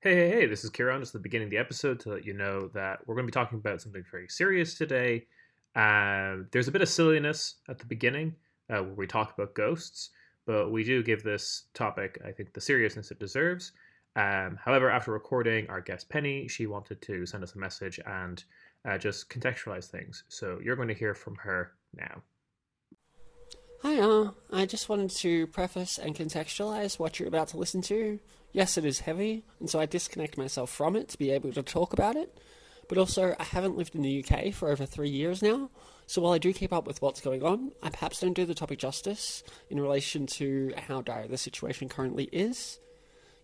Hey, this is Kieran. Just at the beginning of the episode to let you know that we're going to be talking about something very serious today. There's a bit of silliness at the beginning where we talk about ghosts, but we do give this topic, I think, the seriousness it deserves. However, after recording our guest Penny, she wanted to send us a message and just contextualize things. So you're going to hear from her now. Hi, I just wanted to preface and contextualize what you're about to listen to. Yes, it is heavy, and so I disconnect myself from it to be able to talk about it. But also, I haven't lived in the UK for over 3 years now, so while I do keep up with what's going on, I perhaps don't do the topic justice in relation to how dire the situation currently is.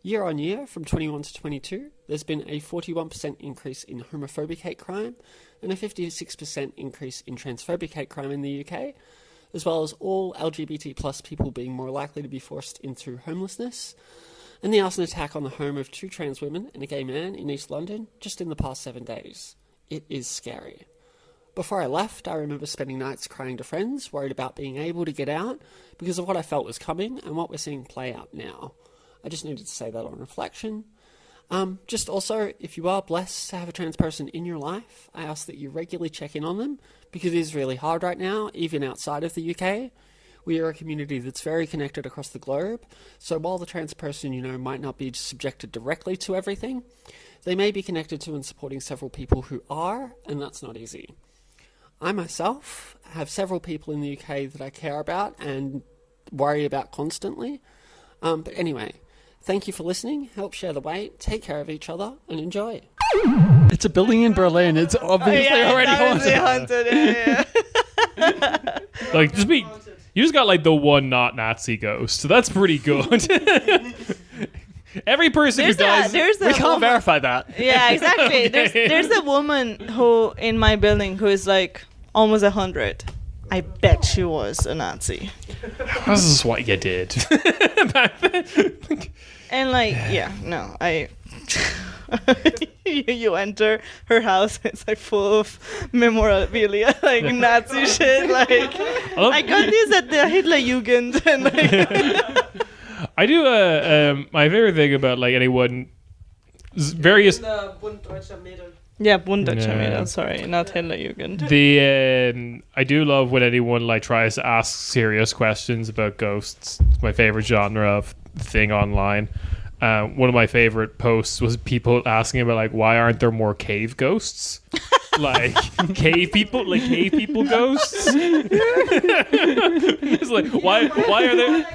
Year on year, from 21 to 22, there's been a 41% increase in homophobic hate crime and a 56% increase in transphobic hate crime in the UK, as well as all LGBT plus people being more likely to be forced into homelessness, and the arson attack on the home of 2 trans women and a gay man in East London just in the past 7 days. It is scary. Before I left, I remember spending nights crying to friends, worried about being able to get out because of what I felt was coming and what we're seeing play out now. I just needed to say that on reflection. Just also, if you are blessed to have a trans person in your life, I ask that you regularly check in on them because it is really hard right now, even outside of the UK. We are a community that's very connected across the globe, so while the trans person, might not be subjected directly to everything, they may be connected to and supporting several people who are, and that's not easy. I myself have several people in the UK that I care about and worry about constantly. But anyway, thank you for listening, help share the weight, take care of each other, and enjoy. It's a building in Berlin, it's obviously already haunted. Yeah. Like, you just got like the one not Nazi ghost, so that's pretty good. Every person who dies, we can't verify that. Yeah, exactly. Okay. There's a woman who in my building who is like almost 100. I bet she was a Nazi. this is what you did. And you enter her house, it's like full of memorabilia, like Nazi shit. Like I got this at the Hitler Jugend, and like I do my favorite thing about like anyone various yeah, Bunddeutscher Mädel, sorry, not Hitler Jugend. I do love when anyone like tries to ask serious questions about ghosts. It's my favorite genre of thing online. One of my favorite posts was people asking about like why aren't there more cave ghosts? Like cave people ghosts. It's like why are there?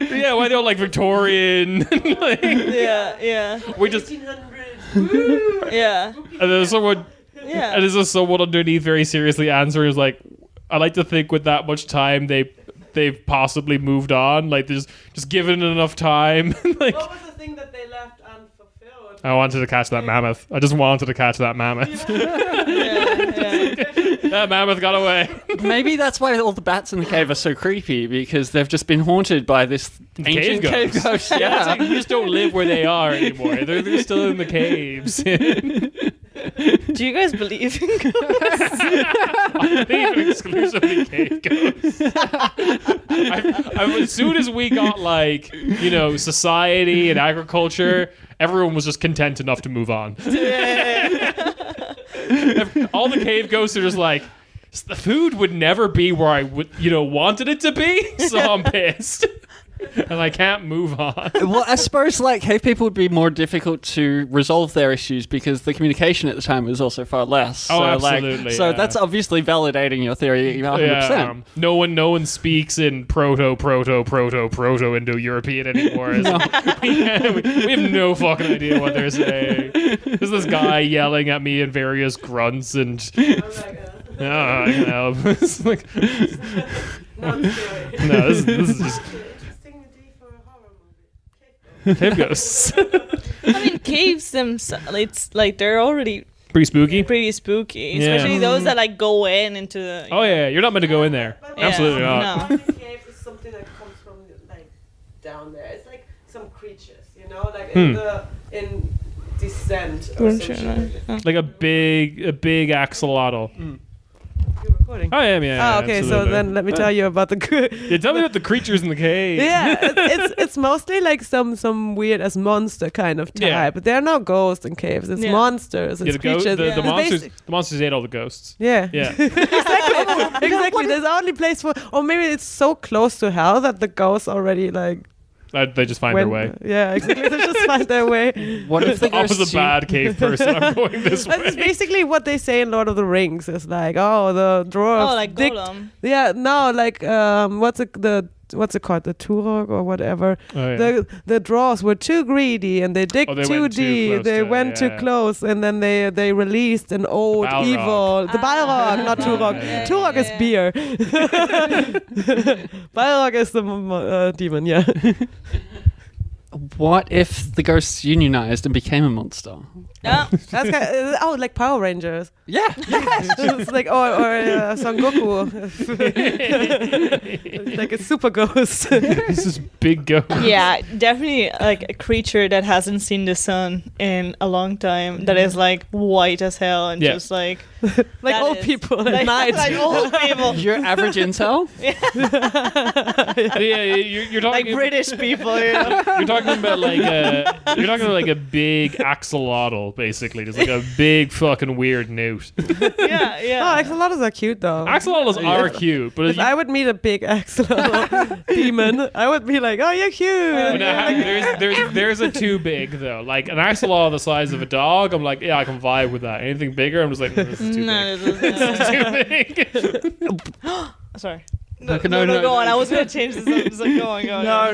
Yeah, why they're like Victorian? Like, yeah. We just Yeah. and there's someone. Yeah. And there's just someone underneath very seriously answering is like, I like to think with that much time they've possibly moved on. Like there's just given enough time. Like, what was the thing that they left unfulfilled? I wanted to catch that mammoth. I just wanted to catch that mammoth. That mammoth got away. Maybe that's why all the bats in the cave are so creepy, because they've just been haunted by this ancient cave ghost. Yeah, Yeah. it's like you just don't live where they are anymore. They're still in the caves. Do you guys believe in ghosts? I believe in exclusively cave ghosts. As soon as we got like, society and agriculture, everyone was just content enough to move on. All the cave ghosts are just like, the food would never be where I would, wanted it to be, so I'm pissed. And I can't move on. Well, I suppose cave people would be more difficult to resolve their issues because the communication at the time was also far less. Oh, so, absolutely. So yeah. that's obviously validating your theory 100%. Yeah, no one speaks in Proto-Indo-European anymore. No. we have no fucking idea what they're saying. There's this guy yelling at me in various grunts and I can help. It's like, no, this is just cave ghosts. I mean, caves themselves, it's like they're already Pretty spooky. pretty spooky, Yeah. especially those that like go into the. Oh yeah, you're not meant to go in there. Yeah, Absolutely not. no. The cave is something that comes from like down there. It's like some creatures, like in descent or I'm some sure, shit. no. Like a big axolotl. You recording? recording? I am, yeah. Okay, so absolutely. then let me tell you about the. Yeah, tell me about the creatures in the cave. Yeah, it's mostly like some weird as monster kind of type, Yeah. but there are no ghosts in caves. It's monsters. It's Yeah, creatures. the It's monsters. basic- The monsters ate all the ghosts. Yeah. Yeah. Exactly. There's only place for, or maybe it's so close to hell that the ghosts already like They just find their way. Yeah, exactly. They just find their way. What if the I was ghosts a bad cave person. I'm going this way. That's basically what they say in Lord of the Rings. It's like, oh, the dwarves. Oh, like Golem. Yeah, no, like what's it called? The Turok or whatever. Oh, yeah. The dwarves were too greedy and they dig Oh, they too went too deep. close They to- went too yeah. close, and then they released an old Balrog. evil. The Balrog, not Turok. yeah, Turok is beer. Balrog is the demon. Yeah. What if the ghosts unionized and became a monster? Yeah. That's like Power Rangers. Yeah. It's like or Son Goku. It's like a super ghost. This is big ghost. Yeah, definitely like a creature that hasn't seen the sun in a long time. That is like white as hell and Yeah. just like Like that old is- people at like, night. like old people, Your average incel? Yeah, you're talking. like British people. You know? You're talking about like a big axolotl, basically, just like a big fucking weird newt. Yeah, Oh, yeah. axolotls are cute though. Axolotls are cute, but If I would meet a big axolotl demon, I would be like, "Oh, you're cute." there's a too big though. Like an axolotl the size of a dog, I'm like, yeah, I can vibe with that. Anything bigger, I'm just like, this is too No, big. this is Too big. sorry. Okay, no, Go on. I was gonna change this. I was like, go on.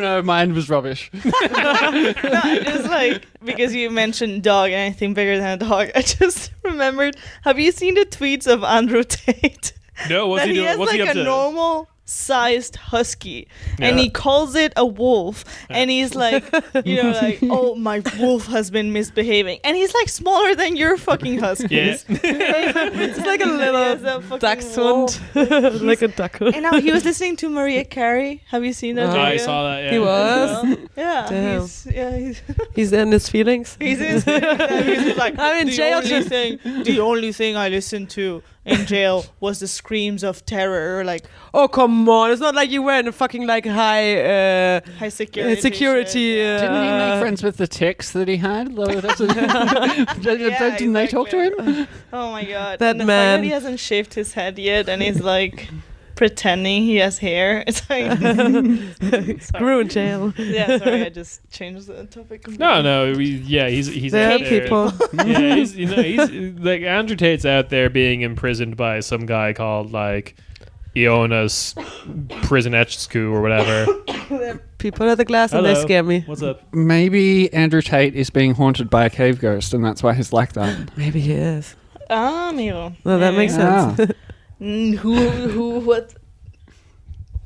No, mine was rubbish. No, I just like because you mentioned dog and anything bigger than a dog. I just remembered. Have you seen the tweets of Andrew Tate? No, what's That he he doing? has What's like he up a to? normal sized husky and Yeah. he calls it a wolf and he's like like, oh, my wolf has been misbehaving, and he's like smaller than your fucking husky. Yeah. It's like a He has little a fucking dachshund, wolf. like a duckling. And now he was listening to Maria Carey. Have you seen that Oh, video? I saw that. Yeah. He was. Yeah, Damn. he's He's in his feelings. he's just like, I'm in the jail only just- the only thing I listened to in jail was the screams of terror, like Oh, come on! It's not like you were in a fucking like high high security. security. shit. Didn't he make friends with the ticks that he had? Didn't they talk to him? Oh my god! That and the fact man. that he hasn't shaved his head yet, and he's like pretending he has hair. It's like Grew in jail. yeah. Sorry, I just changed the topic. No, he's There out are there. people. Yeah, he's like Andrew Tate's out there being imprisoned by some guy called like Iona's Prisonetsku or whatever. People at the glass and they Hello. scare me. What's up? Maybe Andrew Tate is being haunted by a cave ghost, and that's why he's like that. Maybe he is. Amigo. No, that makes sense. What?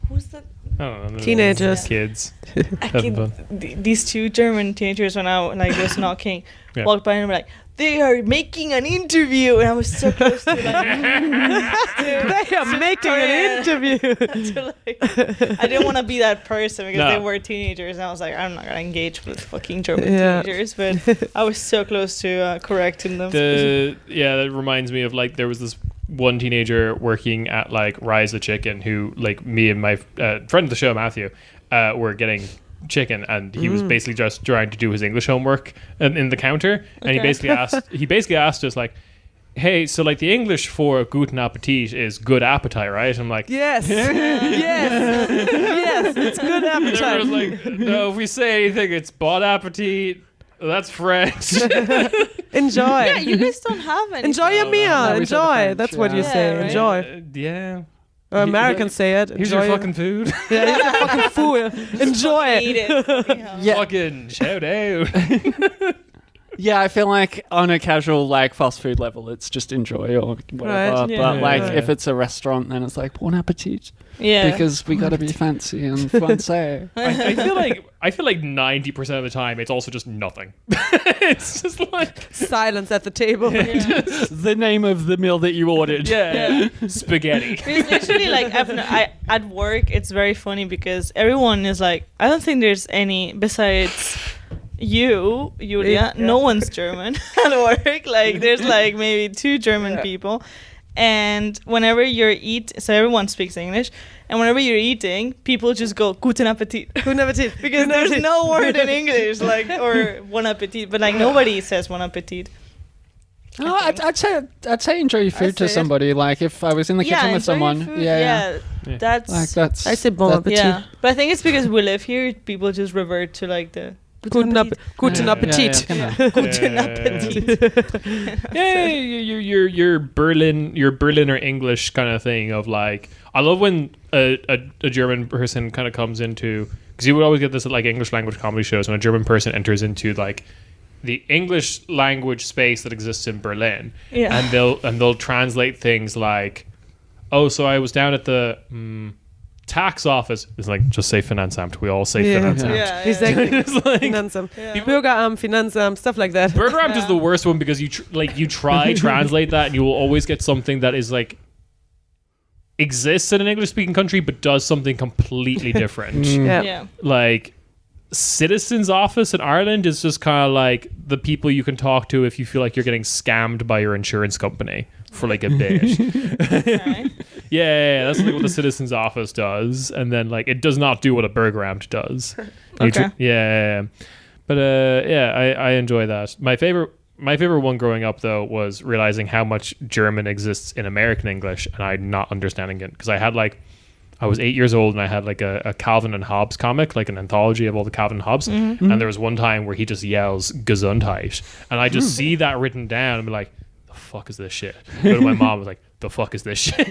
Who's that? I don't know. Teenagers. Kids. I Having can- fun. these two German teenagers when I was knocking, Yeah. walked by and were like, they are making an interview, and I was so close to like, They are making an interview. to, like, I didn't want to be that person because No. they were teenagers, and I was like, I'm not gonna engage with fucking German Yeah. teenagers, but I was so close to correcting them. That reminds me of like there was this one teenager working at like Rise the Chicken who like me and my friend of the show Matthew were getting chicken, and he was basically just trying to do his English homework in the counter, and he basically asked us like, hey, so like the English for guten appetit is good appetite, right? I'm like, Yes. Yes. It's good and everyone's appetite. like, no, if we say anything, it's bon appetit. That's French. Enjoy. yeah, you guys don't have any. Enjoy your meal. No, we said the Enjoy. French, That's what you yeah. say. Yeah, right. Enjoy. Yeah. Americans say it. Here's Enjoy your it. fucking food. Yeah, here's your fucking food. Enjoy. Eat it. Yeah. Fucking shout out. Yeah, I feel like on a casual like fast food level, it's just enjoy or whatever. Right. Yeah. But like Yeah. if it's a restaurant, then it's like bon appetit Yeah. because we gotta be fancy and fancy. I feel like 90% of the time it's also just nothing. It's just like Silence at the table. The name of the meal that you ordered. spaghetti. It's literally like at work. It's very funny because everyone is like, I don't think there's any besides you, Julia. Yeah. No one's German at work. Like there's like maybe two German people, and whenever so everyone speaks English, and whenever you're eating, people just go "Guten Appetit." Guten Appetit. Because there's no word in English or "Bon Appetit," but like nobody says "Bon Appetit." Oh, I'd say enjoy your food to somebody. Like if I was in the kitchen with someone, that's like that's. I say bon appetit. yeah. But I think it's because we live here, people just revert to like the Guten Appetit. Guten Appetit. Yeah, your Berliner English kind of thing of like, I love when a German person kind of comes into, because you would always get this at like English language comedy shows when a German person enters into like the English language space that exists in Berlin, and they'll translate things like, oh, so I was down at the tax office. It's like, just say Finanzamt. We all say Finanzamt. Yeah. Exactly. It's like, Finanzamt. Bürgeramt, Finanzamt, stuff like that. Bürgeramt is the worst one because you try translate that and you will always get something that is like exists in an English speaking country but does something completely different. Yeah. Like citizens office in Ireland is just kind of like the people you can talk to if you feel like you're getting scammed by your insurance company for like a bit. Okay. Yeah, that's like what the citizens office does, and then like it does not do what a Bürgeramt does. Okay. But I enjoy that. My favorite one growing up though was realizing how much German exists in American English and I not understanding it, because I was 8 years old and I had like a Calvin and Hobbes comic, like an anthology of all the Calvin and Hobbes. Mm-hmm. And there was one time where he just yells Gesundheit. And I just see that written down and be like, the fuck is this shit? Go to my mom, was like, the fuck is this shit?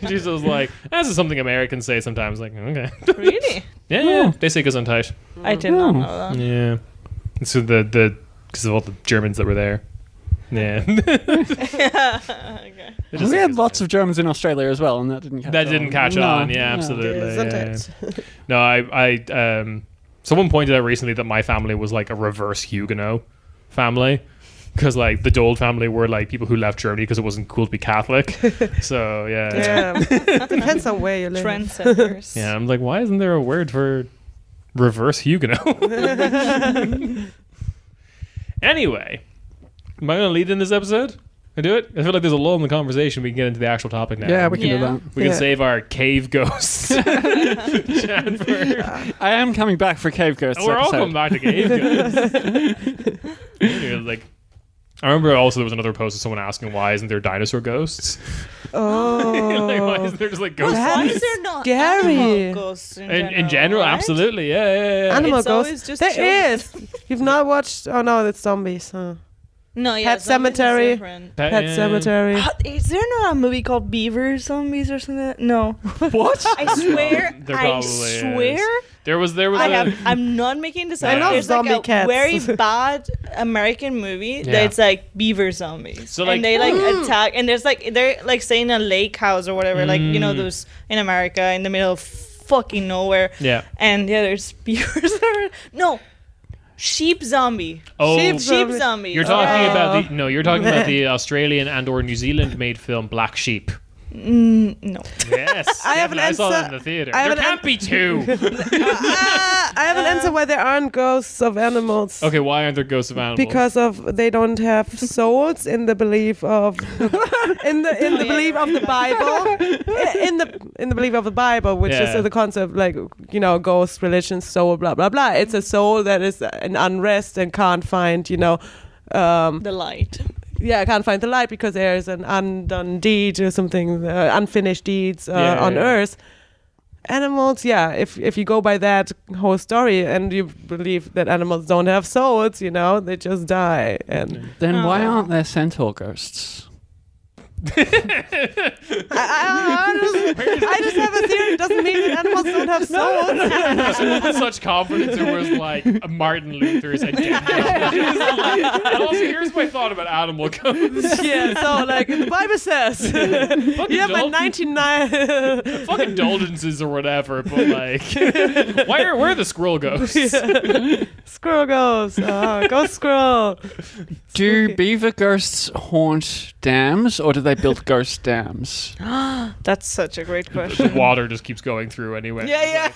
She's just like, this is something Americans say sometimes. Like, okay. Really? Yeah, they say Gesundheit. I did not know that. Yeah. So because of all the Germans that were there. Yeah. Okay. We had lots of Germans in Australia as well, and that didn't catch on. Yeah, absolutely. Sometimes. No, I someone pointed out recently that my family was like a reverse Huguenot family, because like the Dole family were like people who left Germany because it wasn't cool to be Catholic. So yeah. Depends on where you live. Trendsetters. Yeah, I'm like, why isn't there a word for reverse Huguenot? Anyway, am I going to lead in this episode? I do it? I feel like there's a lull in the conversation. We can get into the actual topic now. Yeah, we can do that. We can save our cave ghosts. Chat for- I am coming back for Cave Ghosts. We're all episode. coming back to cave ghosts. Like, I remember also there was another post of someone asking, why isn't there dinosaur ghosts? Oh. Like, why isn't there just like ghosts? Why is there not Scary. animal ghosts In general, right? absolutely. Yeah. Animal It's always ghosts. just There children. is. You've not watched. Oh no, it's zombies. Huh? No, yeah. Pet zombies is Cemetery. different. Pet Cemetery. Is there not a movie called Beaver Zombies or something? No. What? I swear. There I probably swear. is. There was I'm not making this I up. love There's like zombie a cats. very bad American movie Yeah. that's like beaver zombies. So, like- and they like attack, and they're like saying a lake house or whatever, like you know those in America in the middle of fucking nowhere. Yeah. And yeah, there's beavers. No, sheep zombie. Oh, Sheep Sheep zombie. you're talking about you're talking about the Australian and or New Zealand made film Black Sheep. No. Yes. I have an I saw that in answer. the theater. I have There an can't be two. I have an answer why there aren't ghosts of animals. Okay, why aren't there ghosts of animals? Because of they don't have souls in the belief of in the belief of the Bible in the belief of the Bible, which Yeah. is the concept like ghost religion, soul, blah blah blah. It's a soul that is in unrest and can't find The light. can't find the light because there's an undone deed or something, unfinished deeds on Earth. Animals, if you go by that whole story and you believe that animals don't have souls, they just die. And Then why aren't there centaur ghosts? I just have a theory. It doesn't mean that animals don't have souls. Such confidence it was like Martin Luther's identity. And also, here's my thought about animal ghosts. Yeah, so like the Bible says, you have my 99. Fucking indulgences or whatever, but like, where are the squirrel ghosts? Squirrel goes. Ghost squirrel. Do beaver ghosts haunt dams, or do they build ghost dams? That's such a great The question. water just keeps going through anyway. Yeah.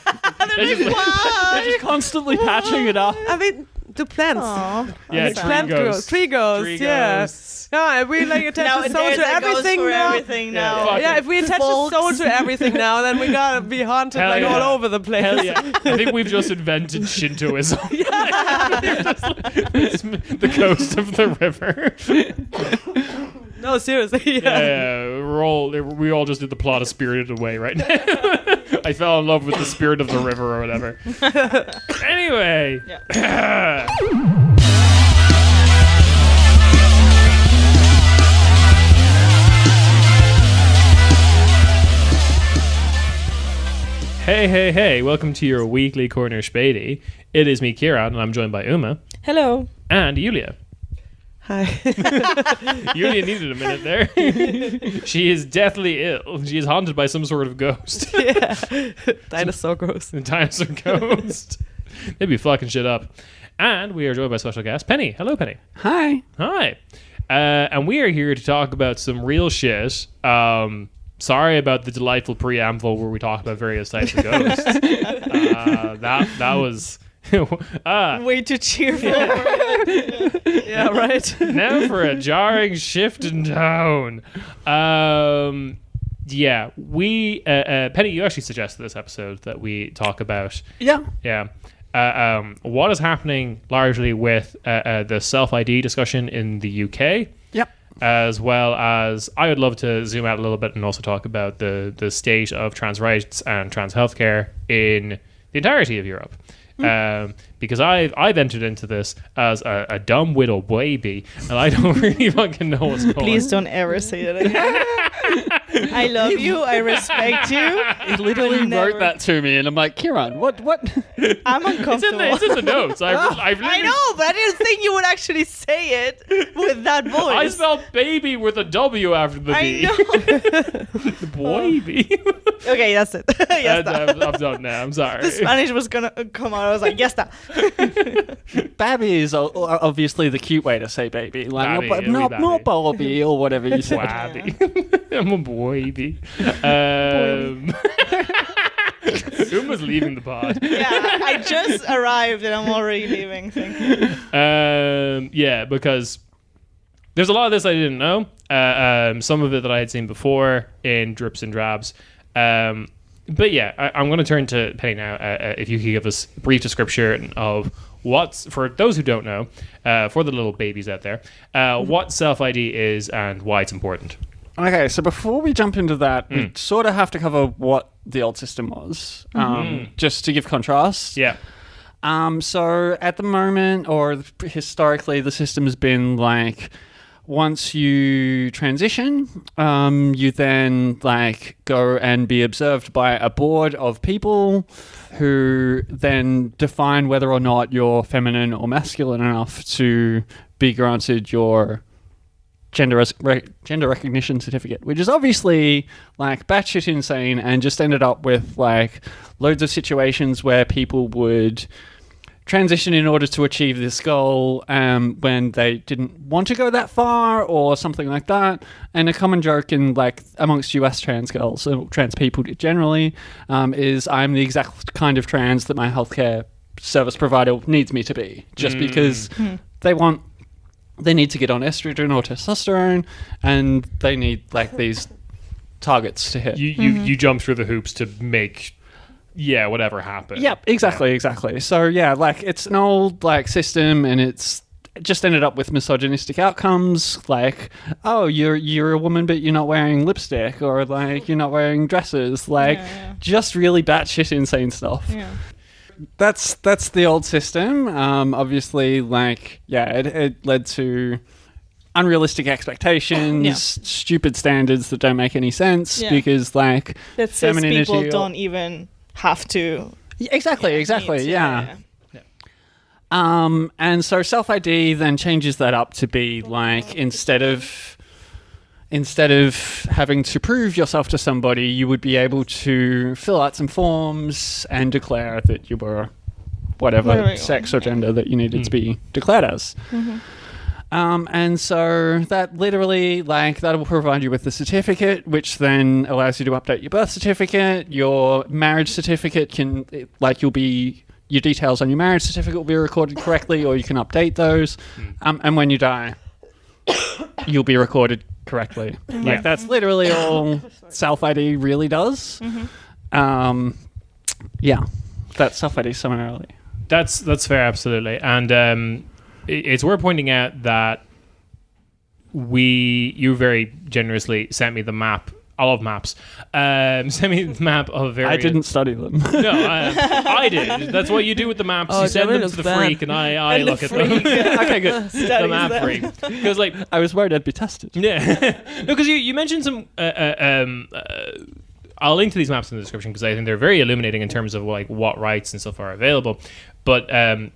They're just like- They're just constantly patching it up. I mean, the plants. Aw, Yeah, that's Plant ghosts. ghosts. Tree ghosts. Tree Yeah. ghosts. Yeah, if we like attach the soul to that goes everything for now. everything Yeah, now. fuck Yeah, if we attach the soul Folks. to everything now, then we gotta be haunted Hell like yeah. all over the place. Hell yeah. I think we've just invented Shintoism. The ghost of the river. No, seriously. Yeah, we all just did the plot of Spirited Away right now. I fell in love with the spirit of the river or whatever. Anyway. Hey, welcome to your weekly corner Späti. It is me, Kieran, and I'm joined by Uma Hello. and Yulia. Hi. Yulia needed a minute there. She is deathly ill. She is haunted by some sort of ghost. Yeah. Dinosaur ghost. The dinosaur ghost. They'd be fucking shit up. And we are joined by special guest, Penny. Hello, Penny. Hi. Hi. And we are here to talk about some real shit. Sorry about the delightful preamble where we talk about various types of ghosts. That was... Way too cheerful. Yeah, right. Now for a jarring shift in tone. Yeah, we... Penny, you actually suggested this episode that we talk about... Yeah. Yeah. What is happening largely with the self-ID discussion in the UK, Yep. as well as I would love to zoom out a little bit and also talk about the state of trans rights and trans healthcare in the entirety of Europe. Because I've entered into this as a dumb little baby, and I don't really fucking know what's going on. Please don't ever say that again. I love you. I respect you. He literally Never. wrote that to me, and I'm like, Kieran, what? I'm It's uncomfortable. it's in the notes. I've I literally- know, but I didn't think you would actually say it with that voice. I spelled baby with a W after the I B. know. Baby. Okay, that's it. Yes, I'm done now. I'm sorry. the Spanish was gonna come out. I was like, yes, that. Babby is obviously the cute way to say baby. Like, Babby, it'll be not babby. Bobby or whatever you said. Wabby. I'm a baby. Uma's leaving the pod. Yeah, I just arrived and I'm already leaving. Thank you. Yeah, because there's a lot of this I didn't know. Some of it that I had seen before in drips and drabs. But yeah, I'm going to turn to Penny now. If you could give us a brief description of what's, for those who don't know, for the little babies out there, what self-ID is and why it's important. Okay, so before we jump into that, we sort of have to cover what the old system was, just to give contrast. Yeah. So at the moment, or historically, the system has been like, once you transition, you then like go and be observed by a board of people who then define whether or not you're feminine or masculine enough to be granted your gender recognition certificate, which is obviously like batshit insane and just ended up with like loads of situations where people would transition in order to achieve this goal when they didn't want to go that far or something like that. And a common joke in like amongst US trans girls or trans people generally is I'm the exact kind of trans that my healthcare service provider needs me to be, just because they need to get on estrogen or testosterone, and they need like these targets to hit. You jump through the hoops to make whatever happen. Yep, exactly. So yeah, like it's an old like system, and it's just ended up with misogynistic outcomes, like, oh, you're a woman but you're not wearing lipstick, or like you're not wearing dresses, like just really batshit insane stuff. Yeah. That's the old system. Obviously, like, it led to unrealistic expectations, stupid standards that don't make any sense because, like, that says femininity people don't even have to. Exactly. Yeah. And so self-ID then changes that up to be like instead of having to prove yourself to somebody, you would be able to fill out some forms and declare that you were whatever sex or gender that you needed to be declared as. And so that literally, like, that will provide you with the certificate, which then allows you to update your birth certificate. Your marriage certificate can, like, you'll be your details on your marriage certificate will be recorded correctly, or you can update those. And when you die, you'll be recorded correctly. Like that's literally all self ID really does. That's self ID summarily. That's fair, absolutely. And it's worth pointing out that you very generously sent me the map. I love maps. Send me the map of various... I didn't study them. No, I did. That's what you do with the maps. You send them to the freak, and I look at them. Okay, good. The map freak. Because like I was worried I'd be tested. Yeah, no, because you mentioned some. I'll link to these maps in the description because I think they're very illuminating in terms of like what rights and stuff are available. But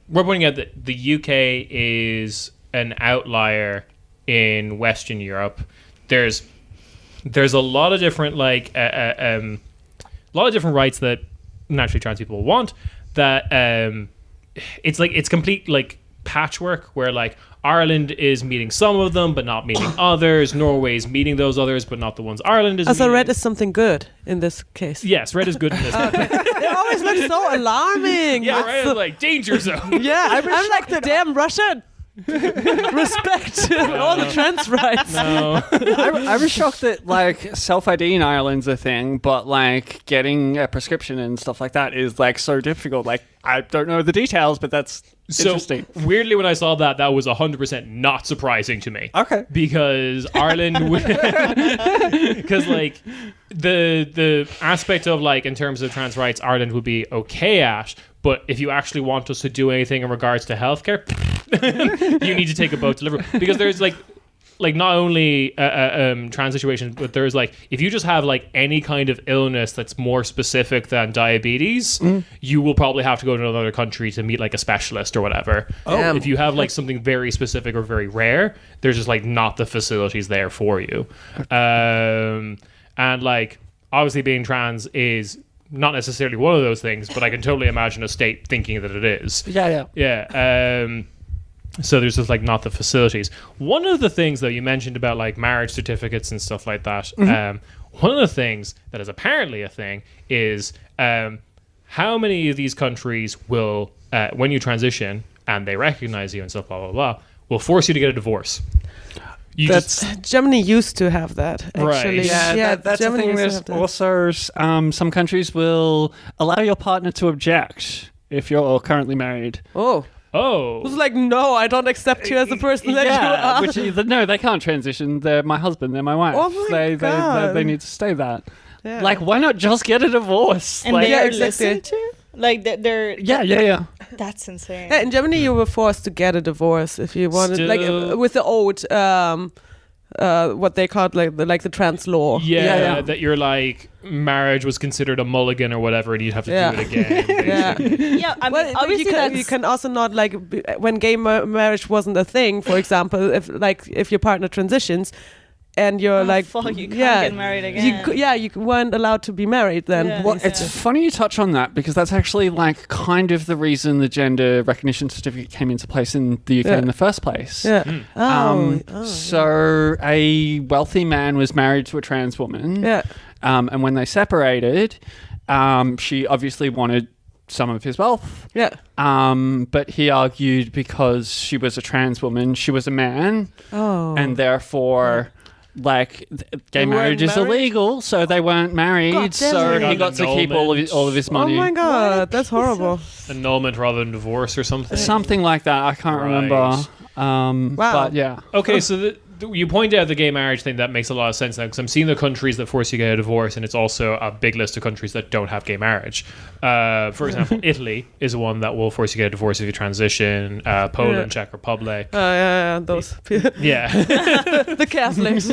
we're pointing out that the UK is an outlier in Western Europe. There's a lot of different rights that naturally trans people want. That it's complete like patchwork where like Ireland is meeting some of them but not meeting others. Norway's meeting those others but not the ones Ireland is meeting. So red is something good in this case. Yes, red is good in this. It always looks so alarming. Yeah, red is like danger zone. Yeah, I'm like the damn Russian. Respect all the trans rights. No. I was shocked that like self ID in Ireland's a thing, but like getting a prescription and stuff like that is like so difficult. Like I don't know the details, but that's interesting. Weirdly, when I saw that was 100% not surprising to me. Okay, because Ireland, because like the aspect of like in terms of trans rights, Ireland would be okay at. But if you actually want us to do anything in regards to healthcare, you need to take a boat to Liverpool. Because there's like not only trans situations, but there's like, if you just have like any kind of illness that's more specific than diabetes, you will probably have to go to another country to meet like a specialist or whatever. If you have like something very specific or very rare, there's just like not the facilities there for you. And like, obviously being trans is not necessarily one of those things, but I can totally imagine a state thinking that it is. Yeah. So there's just like not the facilities. One of the things though you mentioned about like marriage certificates and stuff like that. One of the things that is apparently a thing is how many of these countries will, when you transition and they recognize you and stuff, blah blah blah, will force you to get a divorce. Germany used to have that, actually. Right. Yeah, that's the thing. There's also some countries will allow your partner to object if you're currently married. Oh. It was like, no, I don't accept you as the person that you are. No, they can't transition. They're my husband. They're my wife. Oh my God. They need to stay that. Yeah. Like, why not just get a divorce? And like, they are listened to? Like, they're... Yeah. That's insane. Yeah, in Germany, you were forced to get a divorce if you wanted, like with the old, what they called like the trans law. Yeah, that you're like marriage was considered a mulligan or whatever, and you'd have to do it again. Yeah, I mean, obviously you can also not like when gay marriage wasn't a thing. For example, if your partner transitions. And you're you can't get married again. You weren't allowed to be married then. Yeah. Well, it's funny you touch on that because that's actually like kind of the reason the gender recognition certificate came into place in the UK in the first place. Yeah. So a wealthy man was married to a trans woman. Yeah. And when they separated, she obviously wanted some of his wealth. Yeah. But he argued because she was a trans woman, she was a man. Oh. And therefore... Like gay marriage is illegal, so they weren't married. So he got to keep all of his money. Oh my God, that's horrible. Annulment rather than divorce or something. Something like that. I can't remember. Wow. But yeah. Okay, so you point out the gay marriage thing. That makes a lot of sense now because I'm seeing the countries that force you to get a divorce, and it's also a big list of countries that don't have gay marriage. For example, Italy is one that will force you to get a divorce if you transition. Poland, Czech Republic. Those. Yeah. The Catholics.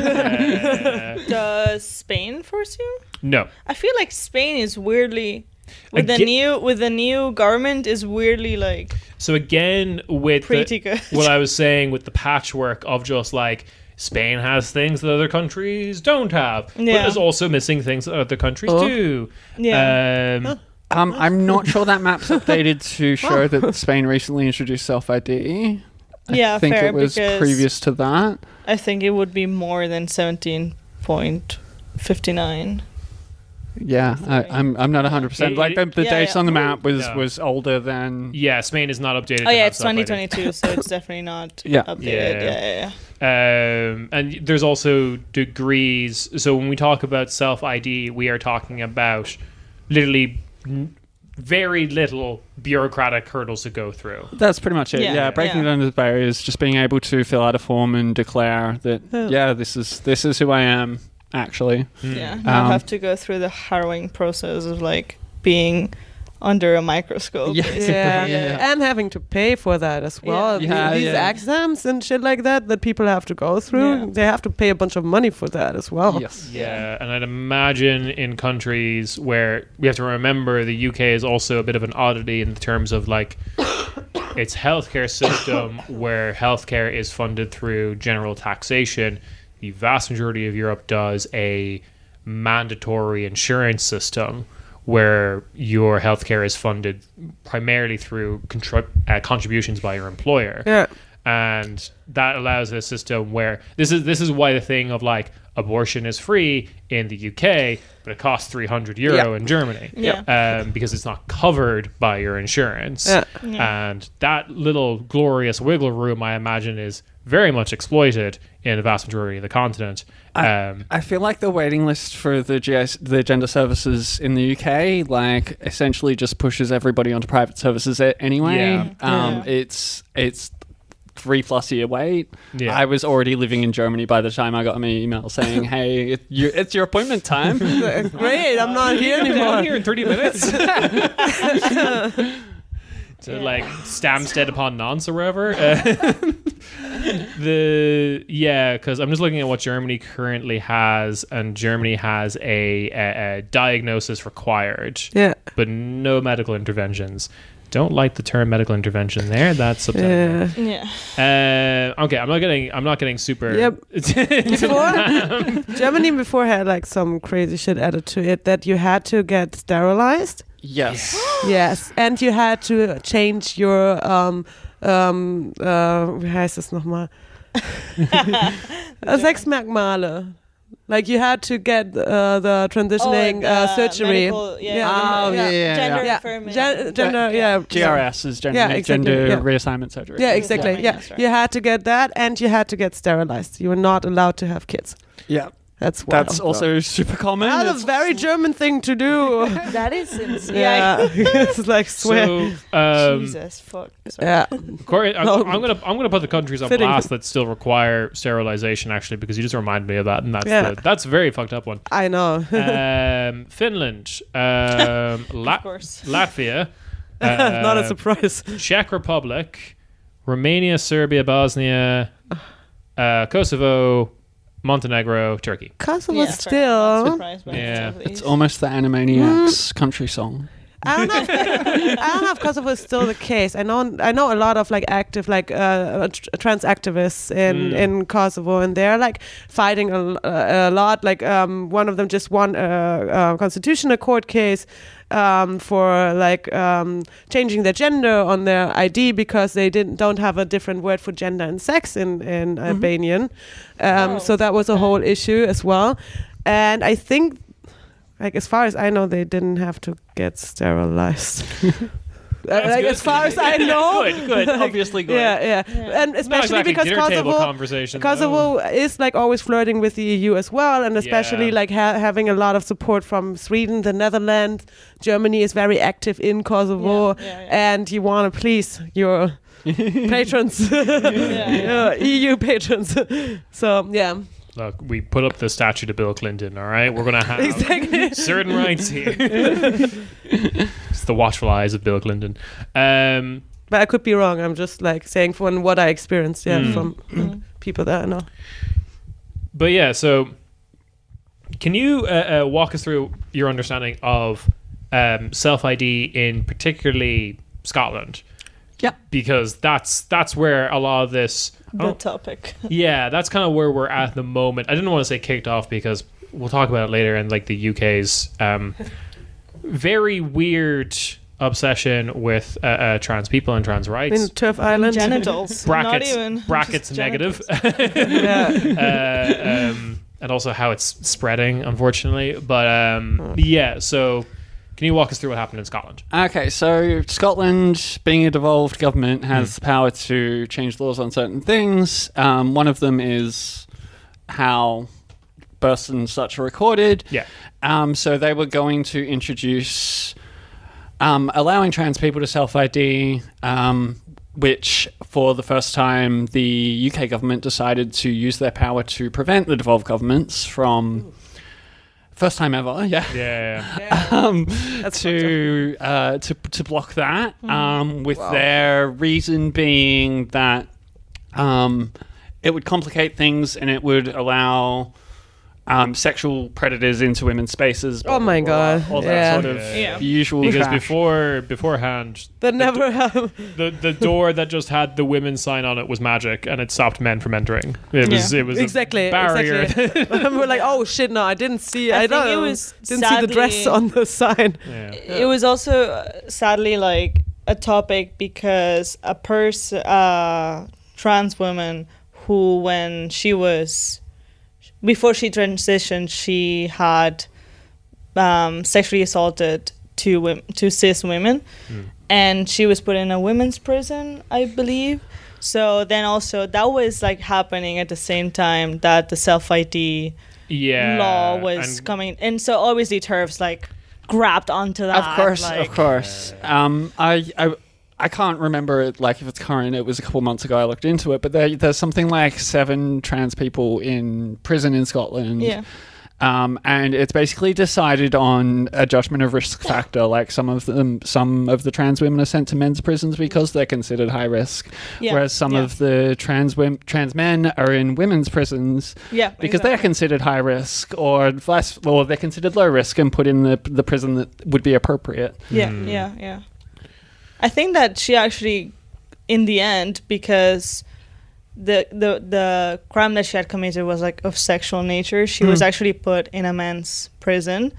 Does Spain force you? No. I feel like Spain is weirdly... With the new government is weirdly like... So again, with pretty good. What I was saying with the patchwork of just like Spain has things that other countries don't have, but there's also missing things that other countries do. Yeah. I'm not sure that map's updated to show that Spain recently introduced self-ID. I think it was previous to that. I think it would be more than 17.59. Yeah, I'm not 100%. Like the dates on the map was older than. Yeah, Spain is not updated. Oh yeah, it's 2022, so it's definitely not updated. And there's also degrees. So when we talk about self ID, we are talking about literally very little bureaucratic hurdles to go through. That's pretty much it. Yeah, breaking down the barriers, just being able to fill out a form and declare that this is who I am actually. Yeah, not have to go through the harrowing process of like being under a microscope. And having to pay for that as well. These exams and shit like that people have to go through, they have to pay a bunch of money for that as well. And I'd imagine in countries where we have to remember the UK is also a bit of an oddity in terms of like its healthcare system, where healthcare is funded through general taxation. The vast majority of Europe does a mandatory insurance system where your healthcare is funded primarily through contributions by your employer. Yeah. And that allows a system where this is why the thing of like abortion is free in the UK, but it costs €300 in Germany. Because it's not covered by your insurance. And that little glorious wiggle room, I imagine, is very much exploited in the vast majority of the continent. I feel like the waiting list for the gender services in the UK, like, essentially just pushes everybody onto private services anyway. It's 3+ year wait. I was already living in Germany by the time I got my email saying, "Hey, it's your appointment time." Great, I'm not here anymore. I'm here in 30 minutes. To like Stamstead upon Nonce or wherever. Because I'm just looking at what Germany currently has, and Germany has a diagnosis required, but no medical interventions. Don't like the term medical intervention there. That's something. Okay, I'm not getting super. Germany before had like some crazy shit added to it, that you had to get sterilized. Yes, and you had to change your wie heißt es nochmal? Sexmerkmale. Like you had to get the transitioning surgery. Gender affirming. GRS is gender reassignment surgery. Yeah, exactly. You had to get that, and you had to get sterilized. You were not allowed to have kids. Yeah. That's also super common. That's a very German thing to do. That is insane. It's like swear. So, Jesus fuck. Yeah. Corey, I'm gonna put the countries on blast that still require sterilization, actually, because you just reminded me of that, and that's a very fucked up one. I know. Finland, of course. Latvia, not a surprise. Czech Republic, Romania, Serbia, Bosnia, Kosovo, Montenegro, Turkey. Kosovo still. It's almost the Animaniacs country song. I don't know if Kosovo is still the case. I know a lot of like active like trans activists in Kosovo, and they're like fighting a lot. Like one of them just won a constitutional court case for like changing their gender on their ID because they don't have a different word for gender and sex in Albanian. So that was a whole issue as well. And I think, like, as far as I know, they didn't have to get sterilized. Like, as far as I know, good, obviously good. Yeah, and especially because Kosovo is like always flirting with the EU as well, and especially like having a lot of support from Sweden, the Netherlands, Germany is very active in Kosovo, and you want to please your patrons, EU patrons. So yeah. Look, we put up the statue to Bill Clinton, all right? We're going to have certain rights here. It's the watchful eyes of Bill Clinton. But I could be wrong. I'm just like saying from what I experienced from people that I know. But yeah, so can you walk us through your understanding of self-ID in particularly Scotland? Yeah. Because that's where a lot of this... The topic. Yeah, that's kind of where we're at the moment. I didn't want to say kicked off because we'll talk about it later, and like the UK's very weird obsession with trans people and trans rights. In Turf Island. Genitals. Brackets negative. and also how it's spreading, unfortunately. But yeah, so can you walk us through what happened in Scotland? Okay, so Scotland, being a devolved government, has the power to change laws on certain things. One of them is how births and such are recorded. Yeah. So they were going to introduce allowing trans people to self-ID, which for the first time the UK government decided to use their power to prevent the devolved governments from... First time ever, yeah. That's To block that, with their reason being that it would complicate things and it would allow sexual predators into women's spaces. Oh my God! All that sort of usual. Because trash. beforehand, that never happened. the door that just had the women's sign on it was magic, and it stopped men from entering. It was exactly a barrier. Exactly. We're like, oh shit! No, I didn't see. I think it was didn't see the dress on the sign. Yeah. It was also sadly like a topic because a trans woman who, when she was before she transitioned, she had sexually assaulted two cis women, and she was put in a women's prison, I believe. So then also that was like happening at the same time that the self-ID law was coming, and so obviously TERFs like grabbed onto that. Of course. I can't remember it, like if it's current. It was a couple months ago I looked into it, but there's something like 7 trans people in prison in Scotland. Yeah. And it's basically decided on a judgment of risk factor. Like some of the trans women are sent to men's prisons because they're considered high risk, whereas some of the trans men are in women's prisons because they're considered high risk, or they're considered low risk and put in the prison that would be appropriate. Yeah. I think that she actually, in the end, because the crime that she had committed was like of sexual nature, she was actually put in a men's prison.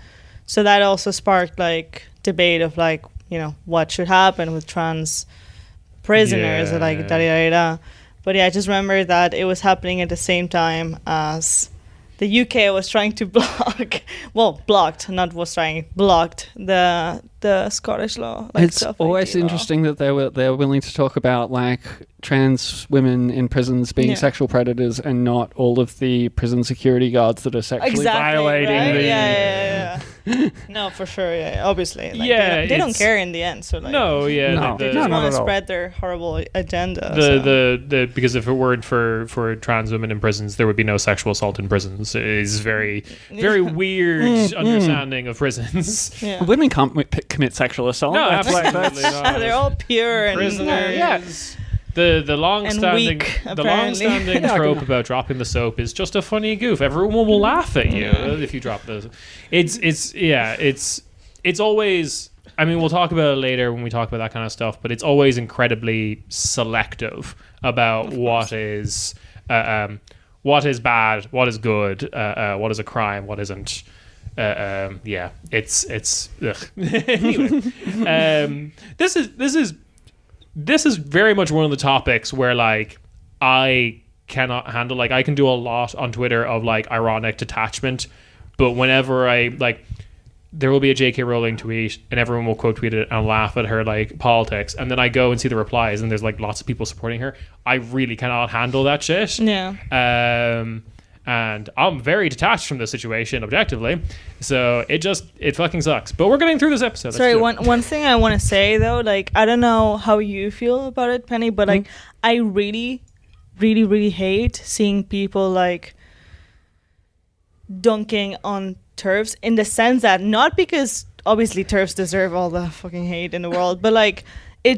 So that also sparked like debate of like, you know, what should happen with trans prisoners, like da-da-da-da. But yeah, I just remember that it was happening at the same time as the UK was trying to blocked the Scottish law. Like it's always interesting that they're willing to talk about like trans women in prisons being sexual predators and not all of the prison security guards that are sexually violating right? No, for sure. Yeah, obviously. Like, they don't care in the end. So like, they just want to spread their horrible agenda. Because if it weren't for trans women in prisons, there would be no sexual assault in prisons. It's very very weird understanding of prisons. Yeah. Women can't commit sexual assault. No, absolutely not. They're all pure and prisoners. The long-standing trope about dropping the soap is just a funny goof. Everyone will laugh at you if you drop the. It's always. I mean, we'll talk about it later when we talk about that kind of stuff. But it's always incredibly selective about what is bad, what is good, what is a crime, what isn't. It's ugh. Anyway, this is very much one of the topics where like I cannot handle. Like I can do a lot on Twitter of like ironic detachment, but whenever I like, there will be a J.K. Rowling tweet and everyone will quote tweet it and laugh at her like politics, and then I go and see the replies and there's like lots of people supporting her. I really cannot handle that shit. And I'm very detached from the situation objectively, so it fucking sucks. But we're getting through this episode. Sorry, one thing I want to say though, like I don't know how you feel about it, Penny, but like I really, really, really hate seeing people like dunking on TERFs in the sense that not because obviously TERFs deserve all the fucking hate in the world, but like you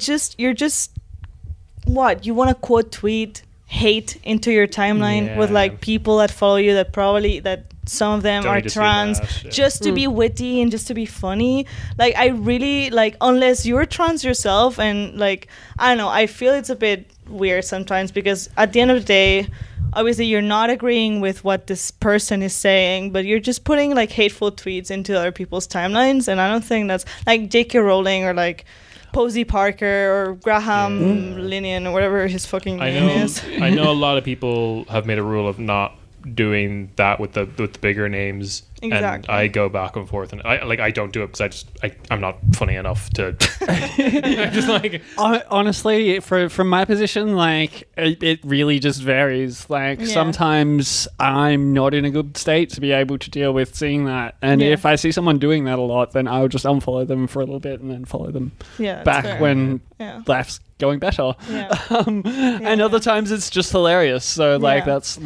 want to quote tweet hate into your timeline with like people that follow you that some of them are trans just to be witty and just to be funny. Like I really like, unless you're trans yourself, and like I don't know, I feel it's a bit weird sometimes because at the end of the day obviously you're not agreeing with what this person is saying, but you're just putting like hateful tweets into other people's timelines, and I don't think that's like J.K. Rowling or like Posey Parker or Graham Linian or whatever his fucking name is. I know a lot of people have made a rule of not doing that with the bigger names, and Exactly. I go back and forth, and I don't do it because I'm not funny enough to. I'm just like Honestly, from my position, like it really just varies. Like Yeah. sometimes I'm not in a good state to be able to deal with seeing that, and Yeah. if I see someone doing that a lot, then I'll just unfollow them for a little bit and then follow them Yeah, that's back fair. when Yeah. life's going better. Yeah. And other times it's just hilarious. So like Yeah. that's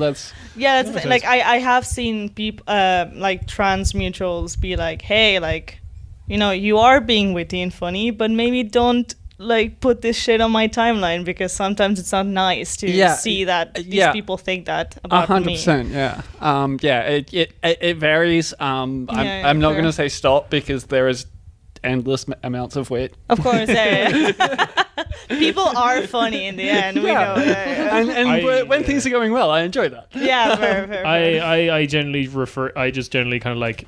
Yeah, that's the thing. Like I have seen people like trans mutuals be like, hey, like, you know, you are being witty and funny, but maybe don't like put this shit on my timeline because sometimes it's not nice to Yeah. see that these Yeah. people think that about 100%. Yeah. It varies. I'm Yeah, not fair. going to say stop because there is endless amounts of wit. Of course, yeah. People are funny in the end. We know. Yeah, And when things are going well, I enjoy that. yeah. Fair. I generally I just generally kind of like.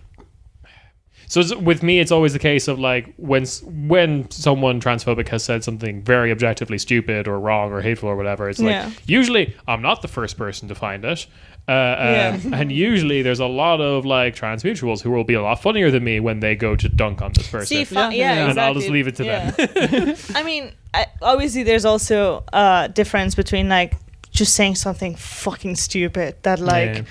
So with me, it's always the case of like when someone transphobic has said something very objectively stupid or wrong or hateful or whatever, it's like Yeah. usually I'm not the first person to find it. And usually there's a lot of like trans mutuals who will be a lot funnier than me when they go to dunk on this person. See, yeah, And I'll just exactly. leave it to Yeah. them. I mean, obviously, there's also a difference between like just saying something fucking stupid that like, Yeah.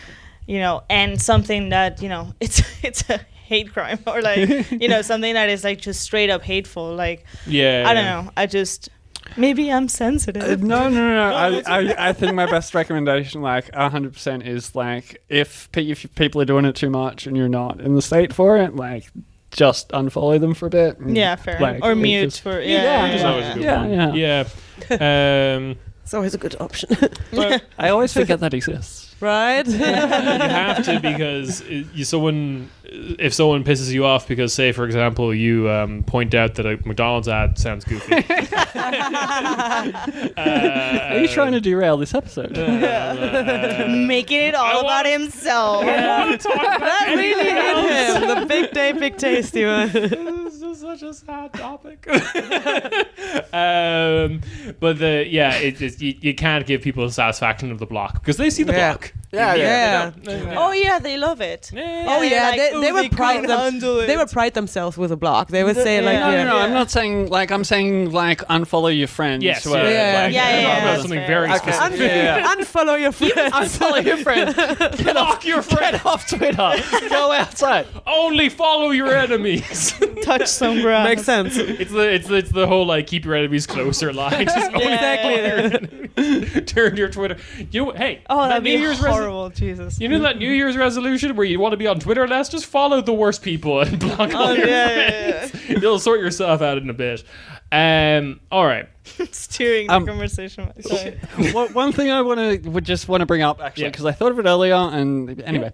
you know, and something that, you know, it's a hate crime or like, you know, something that is like just straight up hateful. Like, Yeah. I don't know. I just maybe I'm sensitive. No. I think my best recommendation, like 100%, is like if people are doing it too much and you're not in the state for it, like just unfollow them for a bit. And, Yeah, fair. like, Or it mute just- for Yeah, It's always a good yeah, one. yeah. Yeah. It's always a good option, But I always forget that exists. right? you have to because if someone pisses you off because, say, for example, you point out that a McDonald's ad sounds goofy. Are you trying to derail this episode? Making it all about himself. That really hit him. The big day, big tasty one. This is such a sad topic. But you can't give people the satisfaction of the block because they see the Yeah. block. Yeah. Oh yeah, they love it. Oh yeah, like, they "Ooh, would pride can't handle it." they would pride themselves with a block. They would say like, yeah. yeah. No, I'm not saying like I'm saying like unfollow your friends. Yes, who are, yeah. like, Yeah, I'm talking about that's something fair. very Okay. specific. Unfollow your friends. Unfollow your friends. Get off your friend. Get off Twitter. Go outside. Only follow your enemies. Touch some grass. Makes sense. It's the whole like keep your enemies closer line. Just only Exactly. follow your enemies. Turn your Twitter. Oh, that that'd be New Year's horrible. Jesus. You know that New Year's resolution where you want to be on Twitter less? Just follow the worst people and block all your friends. You'll sort yourself out in a bit. All right. Steering the conversation. Sorry. One thing I would just want to bring up actually Yeah. because I thought of it earlier and anyway,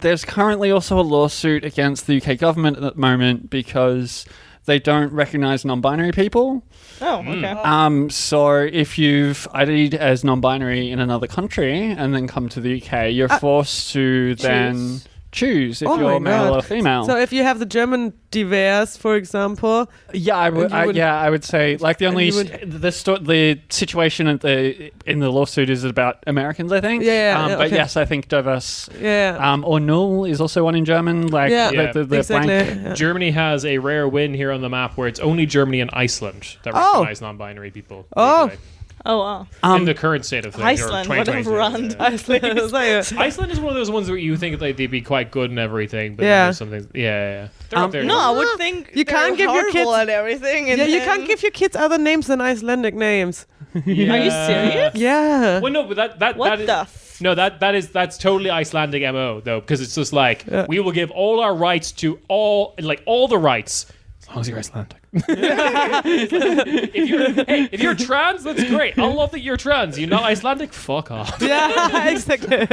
there's currently also a lawsuit against the UK government at the moment because they don't recognise non-binary people. Oh, okay. So if you've ID'd as non-binary in another country and then come to the UK, you're forced to then choose if Oh you're my male God. or female. So if you have the German divers, for example, I would say like the only you would- the situation in the lawsuit is about Americans, I think. Yeah, but okay. yes, I think diverse. yeah, Or null is also one in German. Like Yeah. the exactly. blank. Yeah. Germany has a rare win here on the map where it's only Germany and Iceland that Oh. recognize non-binary people. Oh. legally. Oh wow. In the current state of things. Iceland, or what a 2022, run. yeah. It's like, Iceland is one of those ones where you think like they'd be quite good and everything, but Yeah. there's something. Yeah. They're up there. No, I would think You can't they're give your horrible kids- at everything. And yeah, you then- can't give your kids other names than Icelandic names. Yeah. Are you serious? Yeah. Well, no, but that What is, the? F- no, that's totally Icelandic MO though, because it's just like we will give all our rights to all the rights as long as you're Icelandic. if you're trans, that's great. I love that you're trans. You're not Icelandic. Fuck off. Yeah, exactly.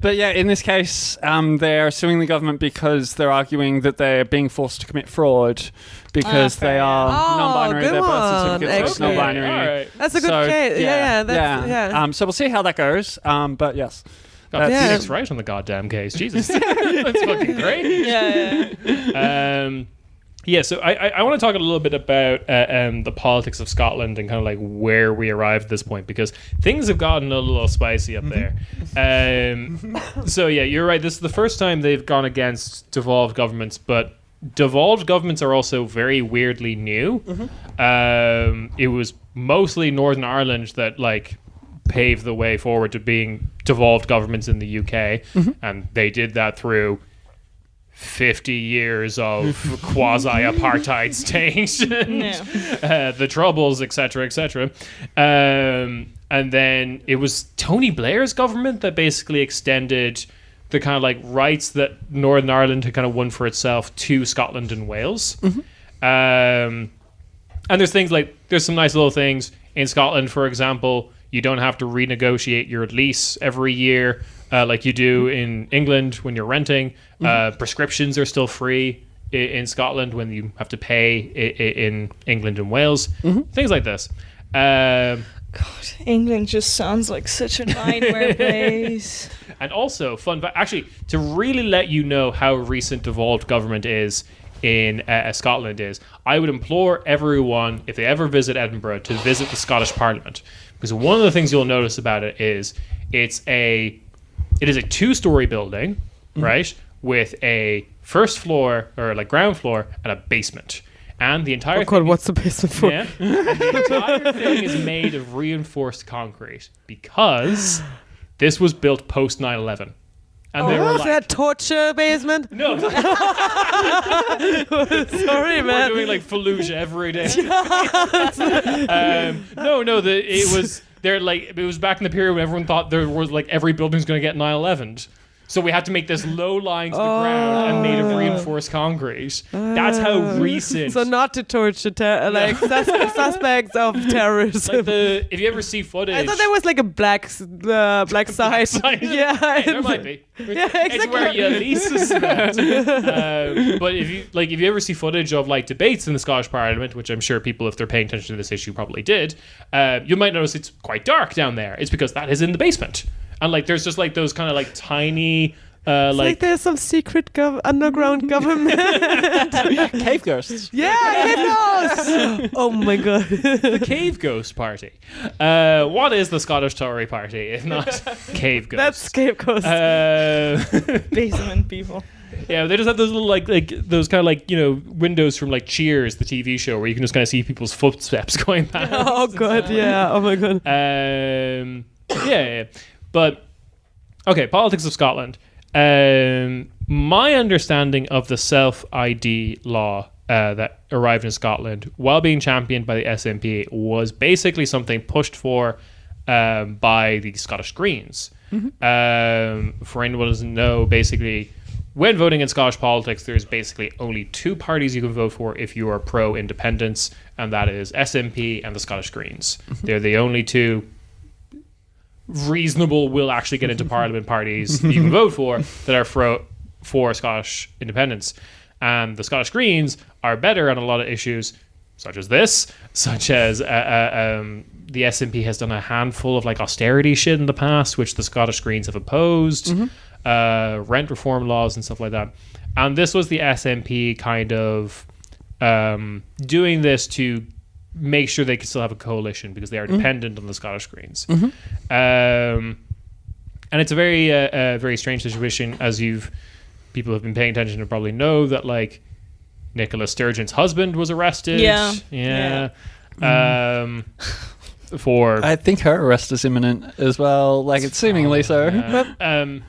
But yeah, in this case, they're suing the government because they're arguing that they're being forced to commit fraud because fair, they are yeah. non-binary. Oh, Their good birth one, certificate says actually. non-binary. All right. That's a good So, case. Yeah, that's, yeah. So we'll see how that goes. But yes. Got Yeah. Phoenix right on the goddamn case. Jesus, that's fucking great. yeah. Yeah, so I want to talk a little bit about the politics of Scotland and kind of like where we arrived at this point, because things have gotten a little spicy up there. So yeah, you're right. This is the first time they've gone against devolved governments, but devolved governments are also very weirdly new. It was mostly Northern Ireland that like paved the way forward to being devolved governments in the UK, and they did that through 50 years of quasi-apartheid state, the Troubles, etc., etc. And then it was Tony Blair's government that basically extended the kind of like rights that Northern Ireland had kind of won for itself to Scotland and Wales. And there's things like, there's some nice little things in Scotland, for example. You don't have to renegotiate your lease every year like you do in England when you're renting. Prescriptions are still free in Scotland when you have to pay in England and Wales. Things like this. God, England just sounds like such a nightmare place. And also, fun fact, actually, to really let you know how recent devolved government is in Scotland is, I would implore everyone, if they ever visit Edinburgh, to visit the Scottish Parliament. Because one of the things you'll notice about it is it is a 2-story building, right, with a first floor or like ground floor and a basement. And the entire God, what's the basement for? Yeah, and the entire thing is made of reinforced concrete because this was built post 9/11. And they were Was like, that torture basement? no, Sorry, we're man. doing like Fallujah every day. It was back in the period when everyone thought there was like every building's going to get 9/11. So we had to make this low line to the ground and made of reinforced concrete. That's how recent. So not to torture suspects of terrorism. Like if you ever see footage, I thought there was like a black side. Yeah, hey, there might be. Yeah, exactly. It's where you least suspect. But if you ever see footage of like debates in the Scottish Parliament, which I'm sure people, if they're paying attention to this issue, probably did, you might notice it's quite dark down there. It's because that is in the basement. And like, there's just like those kind of like tiny, like there's some secret underground government. Cave ghosts. Yeah, cave ghosts. Oh my god. the Cave Ghost Party. What is the Scottish Tory Party if not Cave Ghosts? That's cave ghosts. Basement people. Yeah, they just have those little like those kind of like, you know, windows from like Cheers, the TV show, where you can just kind of see people's footsteps going past. Oh god, yeah. Oh my god. Yeah. But okay, politics of Scotland. My understanding of the self-ID law that arrived in Scotland while being championed by the SNP was basically something pushed for by the Scottish Greens. For anyone who doesn't know, basically, when voting in Scottish politics, there's basically only 2 parties you can vote for if you are pro-independence, and that is SNP and the Scottish Greens. They're the only 2 reasonable will actually get into parliament parties you can vote for that are for Scottish independence. And the Scottish Greens are better on a lot of issues, such as this, such as the SNP has done a handful of like austerity shit in the past, which the Scottish Greens have opposed, rent reform laws and stuff like that. And this was the SNP kind of doing this to make sure they could still have a coalition because they are dependent on the Scottish Greens. And it's a very very strange situation, as people have been paying attention to probably know that like Nicola Sturgeon's husband was arrested. For I think her arrest is imminent as well. Like it's seemingly so. Her?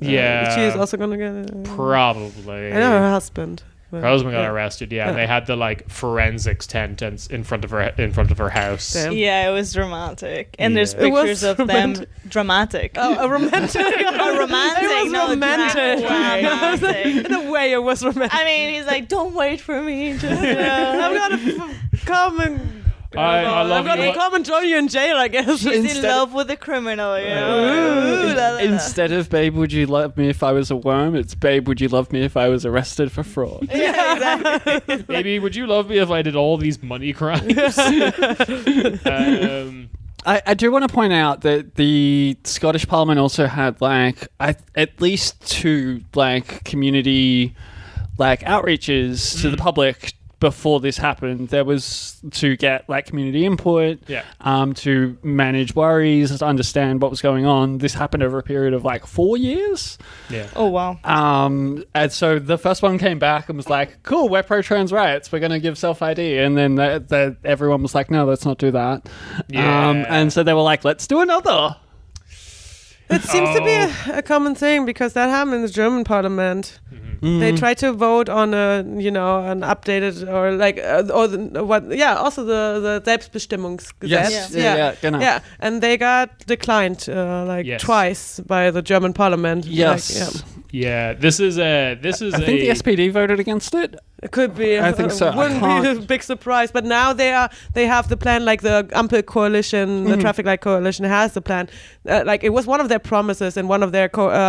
Yeah. She's also gonna get probably. I know her husband. Her husband got arrested. Yeah, and they had the like forensics tent in front of her house. Damn. Yeah, it was dramatic, and there's It was pictures of them dramatic. Oh, a romantic. A romantic. It was no, romantic. dramatic. In a way, it was romantic. I mean, he's like, "Don't wait for me. Just I'm gonna come and. I love I'm gonna you. come and join you in jail, I guess. She's in love with a criminal." You know? Ooh, la, la, la. Instead of "Babe, would you love me if I was a worm?" it's "Babe, would you love me if I was arrested for fraud?" Yeah, exactly. Baby, would you love me if I did all these money crimes? I do want to point out that the Scottish Parliament also had like at least 2 like community like outreaches to the public before this happened. There was to get like community input, to manage worries, to understand what was going on. This happened over a period of like 4 years. Yeah. Oh wow. And so the first one came back and was like, cool, we're pro-trans rights, we're going to give self-ID. And then everyone was like, no, let's not do that. And so they were like, let's do another. It seems to be a common thing, because that happened in the German parliament. They try to vote on an updated or like also the Selbstbestimmungsgesetz. Yes. Genau. Yeah, and they got declined twice by the German parliament. Yes. Yeah, this is I think the SPD voted against it. It could be. I think so. Wouldn't be a big surprise. But now they have the plan, like the Ampel coalition, the traffic light coalition has the plan. Like it was one of their promises and one of their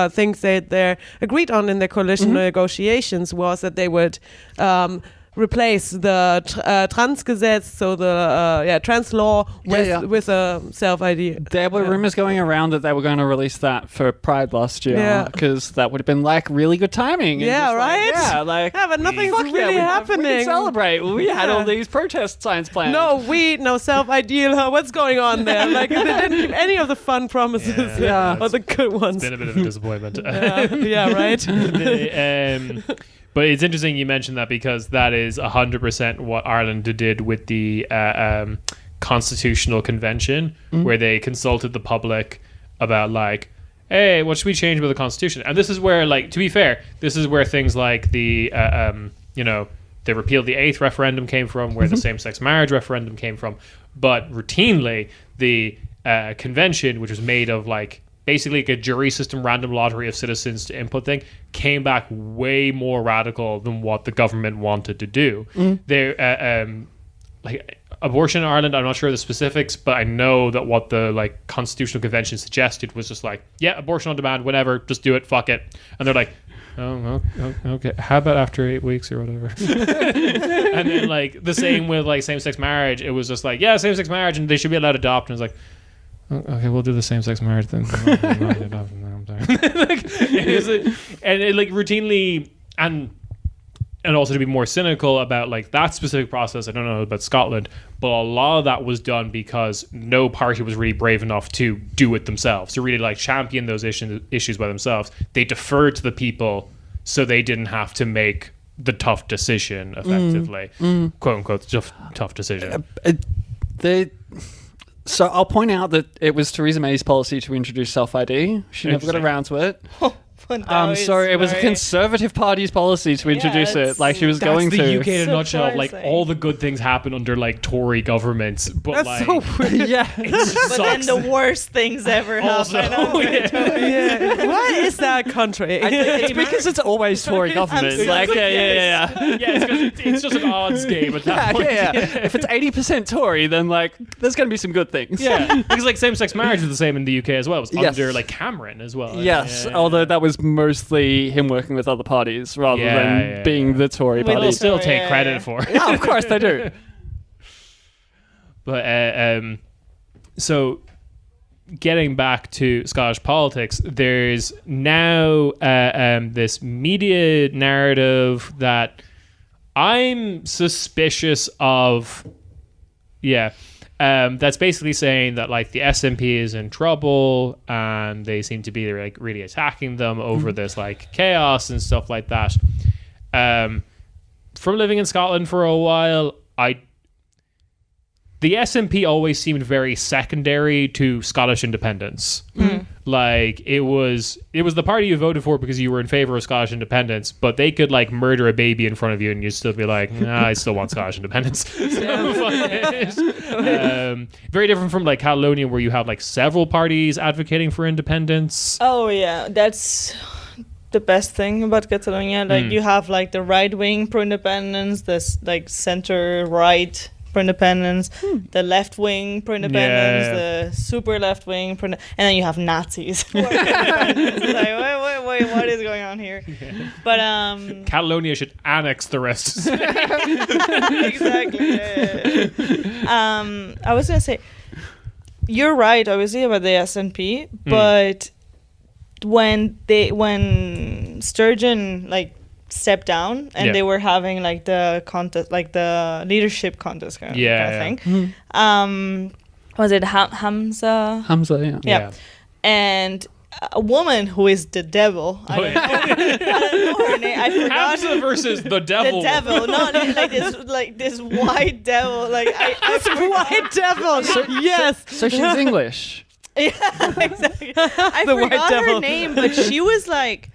things they agreed on in their coalition negotiations was that they would replace the Transgesetz, so the trans law with a self-ID. There were rumors going around that they were going to release that for Pride last year, because that would have been like really good timing. Yeah, right? But nothing's really happening. We celebrate. We had all these protest signs planned. No self-ID. What's going on there? Like they didn't keep any of the fun promises or the good ones. It's been a bit of a disappointment. Right. But it's interesting you mentioned that, because that is 100% what Ireland did with the Constitutional Convention, where they consulted the public about like, hey, what should we change about the Constitution? And this is where, like, to be fair, this is where things like the, they repealed the 8th referendum came from, where the same-sex marriage referendum came from. But routinely, the convention, which was made of like basically like a jury system, random lottery of citizens to input thing, came back way more radical than what the government wanted to do. Like abortion in Ireland, I'm not sure of the specifics, but I know that what the like Constitutional Convention suggested was just like, yeah, abortion on demand, whatever, just do it, fuck it. And they're like, oh, okay, how about after 8 weeks or whatever? And then like the same with like same-sex marriage, it was just like, yeah, same-sex marriage and they should be allowed to adopt. And it's like, okay, we'll do the same-sex marriage then. And it like routinely, and also to be more cynical about like that specific process, I don't know about Scotland, but a lot of that was done because no party was really brave enough to do it themselves, to really like champion those issues by themselves. They deferred to the people so they didn't have to make the tough decision, effectively. Quote unquote, tough decision. So I'll point out that it was Theresa May's policy to introduce self-ID. She never got around to it. So it was a Conservative Party's policy to introduce it. Like she was going to. That's the UK in a nutshell. Like all the good things happen under like Tory governments, but That's like so weird. But then the worst things ever happen. What is that country? It's because it's always Tory government. Like Yeah, it's because it's just an odds game at that point. If it's 80% Tory, then like there's going to be some good things. Yeah, because like same-sex marriage was the same in the UK as well. It was under like Cameron as well. Yes, although that was mostly him working with other parties rather than being the Tory party. They'll still take credit for it. Yeah, of course they do. But so getting back to Scottish politics, there's now this media narrative that I'm suspicious of. That's basically saying that like the SNP is in trouble and they seem to be like really attacking them over this like chaos and stuff like that. From living in Scotland for a while, the SNP always seemed very secondary to Scottish independence. Like it was the party you voted for because you were in favor of Scottish independence, but they could like murder a baby in front of you and you'd still be like, nah, I still want Scottish independence. Very different from like Catalonia, where you have like several parties advocating for independence. Oh yeah, that's the best thing about Catalonia. Like you have like the right wing pro independence, this like center right pro independence, the left wing pro independence, the super left wing pro, and then you have Nazis. It's like, wait, what is going on here? But Catalonia should annex the rest. Exactly. I was gonna say, you're right, obviously, about the SNP, but when Sturgeon like stepped down, and Yeah. they were having like the contest, like the leadership contest kind Yeah, of thing. Was it Hamza? Hamza, yeah. Yeah. And a woman who is the devil. I don't know her name. I forgot. Hamza versus the devil. The devil, not like this white devil. Like White devil. Yes. So she's English. Yeah, exactly. I The white forgot her devil. name, but she was like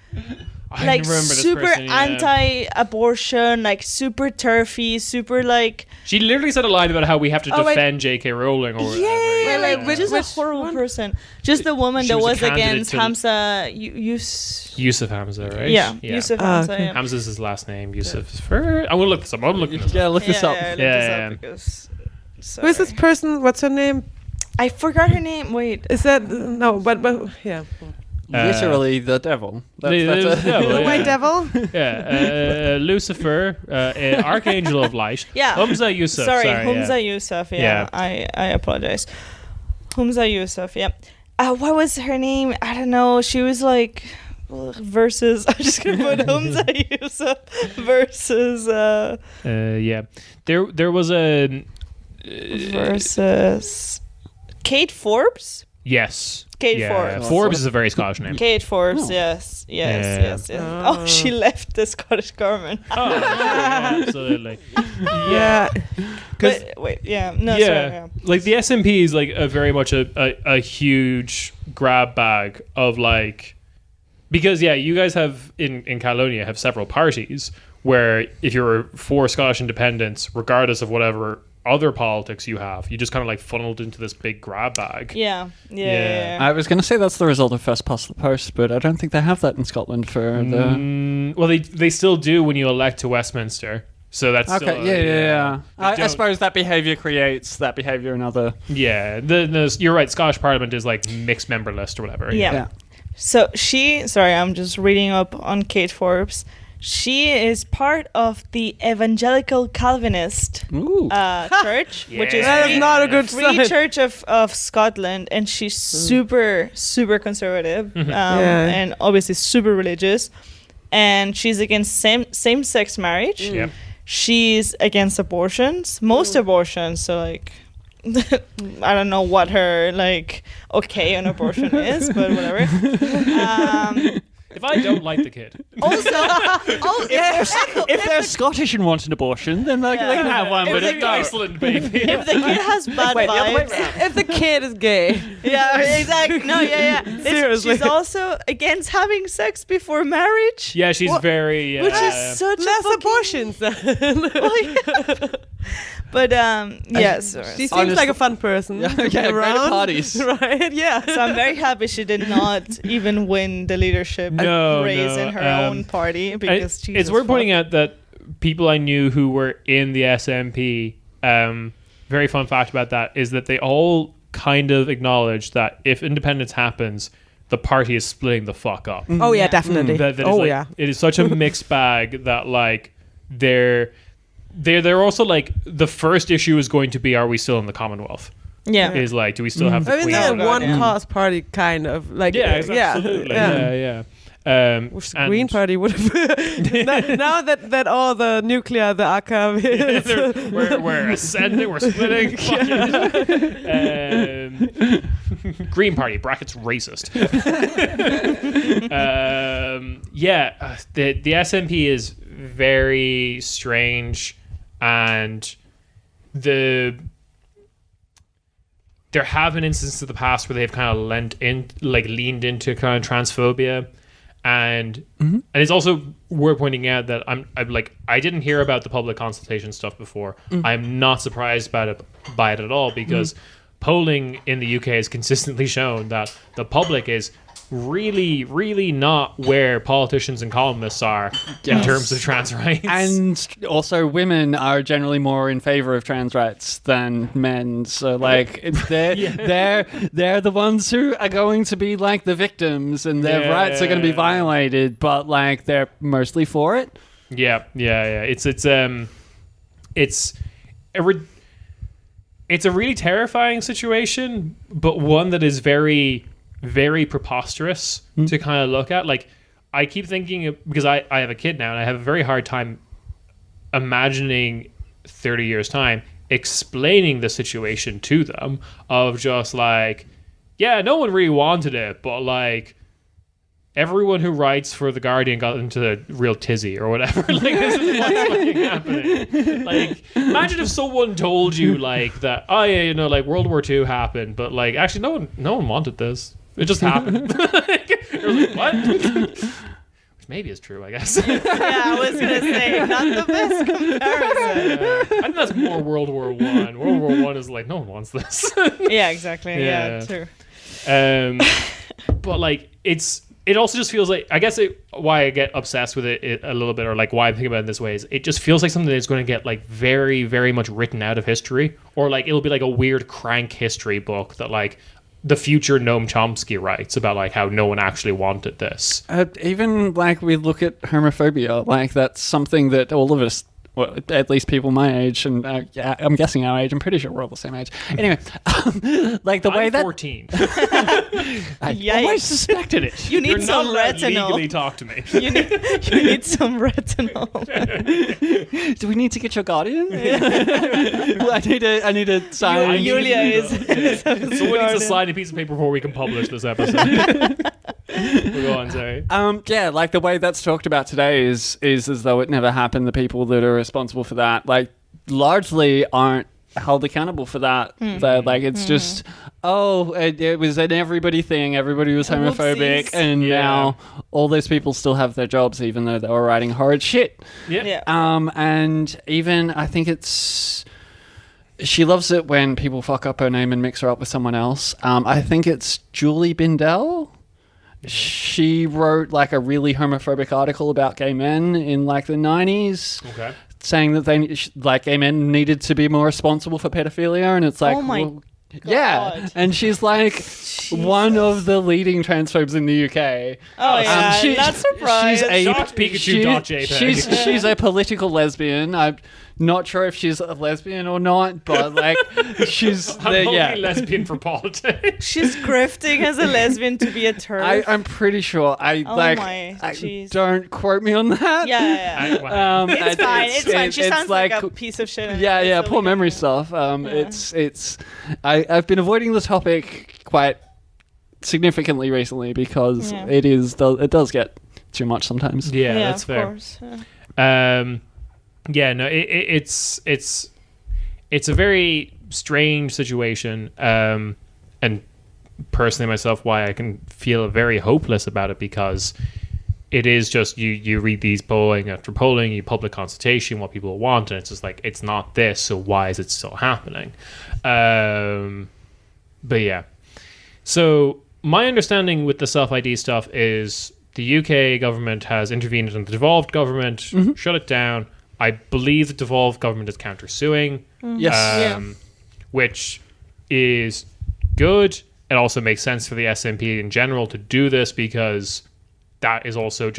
I remember this super person, yeah. anti-abortion, like super turfy, super like She literally said a line about how we have to Oh, wait. defend J.K. Rowling or whatever. yeah, like which- just a which horrible one? person. Just the woman She that was a was candidate against to- Hamza. Yusuf Hamza, right? Yeah, Yusuf Hamza. okay. Yeah. Hamza's his last name. Yusuf. I will look this up. I'm looking this up. Yeah, look this up. I looked Yeah, this yeah. up because. Who is this sorry. person? What's her name? I forgot her name. Wait. Is that no? But yeah, Literally the devil. The devil, the yeah. white devil. Yeah, Lucifer, Archangel of Light. Yeah. Humza Yusuf. Sorry, yeah. Humza Yusuf. Yeah, Yeah. I apologize. Humza Yusuf. Yeah. What was her name? I don't know. She was like versus. I'm just gonna put Humza Yusuf versus Yeah. There was a versus Kate Forbes. yes. Kate Yeah. Forbes. Forbes is a very Scottish name. Kate Forbes. Oh. Yes. Yeah. Oh, she left the Scottish government. Oh, yeah, absolutely. Yeah. Because But, wait. Yeah. No. Yeah. Sorry. Yeah. Like the SNP is like a very much a huge grab bag of like, because you guys have in Catalonia have several parties where if you're for Scottish independence, regardless of whatever other politics you have, you just kind of like funneled into this big grab bag. Yeah. I was going to say that's the result of first past the post, but I don't think they have that in Scotland for the... Well, they still do when you elect to Westminster. So that's Okay, still, yeah. I don't- suppose that behaviour creates that behaviour in other... Yeah, you're right. Scottish Parliament is like mixed member list or whatever. Yeah. Yeah. So sorry, I'm just reading up on Kate Forbes. She is part of the Evangelical Calvinist Ooh. church, which is Yeah. that is not a good Free sign. Church of Scotland, and she's super conservative, and obviously super religious, and she's against same sex marriage. Yep. She's against abortions, most abortions. So like, I don't know what her like okay on abortion is, but whatever. If I don't like the kid, Also, If they're Scottish and want an abortion, then they can have one. If But they if go- not, Iceland, baby. if the kid has bad vibes, if the kid is gay, yeah, exactly. No, yeah. Seriously. She's also against having sex before marriage. Yeah, she's very. Which is such less a fucking... abortions. Then. But yes, She seems like a fun person. Yeah, great at around. parties. Right? Yeah. so I'm very happy she did not even win the leadership race in her own party because it's worth pointing out that people I knew who were in the SNP, very fun fact about that is that they all kind of acknowledge that if independence happens, the party is splitting the fuck up. Oh yeah, definitely. That is Oh like, yeah. it is such a mixed bag that like they're also like the first issue is going to be, are we still in the Commonwealth? Yeah. Is like, do we still have the I mean, Queen? they're Oh, a God, one yeah. cause party kind of like. Yeah, yeah, absolutely. yeah. Yeah. Which the Green Party would have. now that all the nuclear, the AKW is. we're ascending, we're splitting. Fuck it. Green Party brackets racist. The SNP is very strange, and there have been instances in the past where they've kind of leaned into kind of transphobia. And it's also worth pointing out that I didn't hear about the public consultation stuff before. I'm not surprised by it at all, because polling in the UK has consistently shown that the public is really, really not where politicians and columnists are in terms of trans rights. And also, women are generally more in favor of trans rights than men. So, like, they're the ones who are going to be like the victims, and their rights are going to be violated. But like, they're mostly for it. Yeah. It's a really terrifying situation, but one that is very, very preposterous to kind of look at. Like, I keep thinking, because I have a kid now, and I have a very hard time imagining 30 years time explaining the situation to them, of just like, yeah, no one really wanted it, but like everyone who writes for The Guardian got into a real tizzy or whatever. Like, this is what's fucking happening. Like, imagine if someone told you like that, oh yeah, like World War II happened, but like actually no one wanted this. It just happened. Like, like, what? Which maybe is true, I guess. Yeah, I was gonna say, not the best comparison. I think that's more World War One. World War One is like, no one wants this. Yeah, exactly. Yeah, true. But like, it also just feels like, I guess why I get obsessed with it a little bit, or like why I'm thinking about it in this way, is it just feels like something that's going to get like very, very much written out of history, or like it'll be like a weird crank history book that like the future Noam Chomsky writes about like how no one actually wanted this. Even like we look at homophobia, like that's something that all of us, well, at least people my age, and yeah, I'm guessing our age. I'm pretty sure we're all the same age. Anyway, like the way I'm that 14. I always suspected it. You need You're some not allowed to retinol. legally talk to me. You need some retinol. Do we need to get your guardian? Well, I need a sign. Julia is. Someone needs to sign a piece of paper before we can publish this episode. We'll go on, sorry. Yeah, like the way that's talked about today is as though it never happened. The people that are responsible for that, like, largely aren't held accountable for that. Like, it's just, it was an everybody thing. Everybody was homophobic, and now all those people still have their jobs, even though they were writing horrid shit. Yeah. And even I think she loves it when people fuck up her name and mix her up with someone else. I think it's Julie Bindel. She wrote like a really homophobic article about gay men in like the 90s. Okay. Saying that like gay men needed to be more responsible for pedophilia, and it's like, Oh my well, yeah, and she's like one of the leading transphobes in the UK. Oh yeah, not surprised. Pikachu.jpg. She's a political lesbian. I'm not sure if she's a lesbian or not, but like she's I'm only lesbian for politics. She's grifting as a lesbian to be a turf. I'm pretty sure. Don't quote me on that. Yeah. It's fine. It's fine. She sounds like a piece of shit. Yeah. Poor memory stuff. I've been avoiding the topic quite significantly recently because it does get too much sometimes. Yeah, that's fair. Of course. Yeah. It's a very strange situation, and personally myself, why I can feel very hopeless about it, because it is just you read these polling after polling, you public consultation, what people want, and it's just like, it's not this, so why is it still happening? But yeah, so my understanding with the self-ID stuff is the UK government has intervened in the devolved government, shut it down. I believe the devolved government is countersuing, which is good. It also makes sense for the SNP in general to do this, because that is also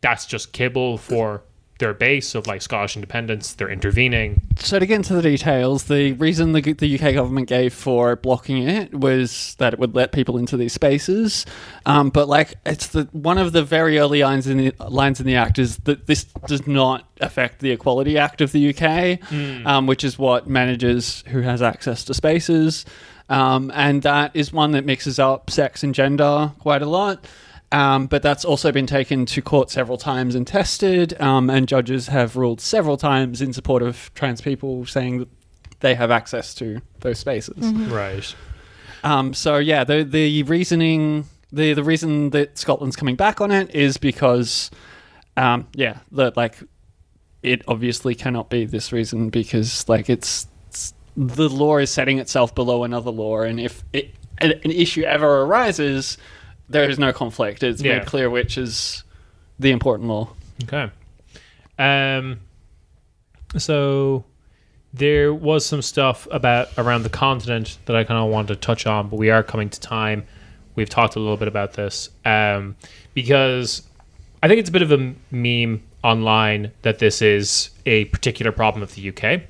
that's just kibble for their base of like Scottish independence. They're intervening. So to get into the details, the reason the UK government gave for blocking it was that it would let people into these spaces. But like, it's one of the very early lines in the Act is that this does not affect the Equality Act of the UK, which is what manages who has access to spaces. And that is one that mixes up sex and gender quite a lot. But that's also been taken to court several times and tested, and judges have ruled several times in support of trans people, saying that they have access to those spaces. Right. So yeah, the reasoning, the reason that Scotland's coming back on it is because, it obviously cannot be this reason, because like it's the law is setting itself below another law, and if an issue ever arises, there is no conflict. It's made clear which is the important law. Okay. So there was some stuff around the continent that I kind of wanted to touch on, but we are coming to time. We've talked a little bit about this because I think it's a bit of a meme online that this is a particular problem of the UK.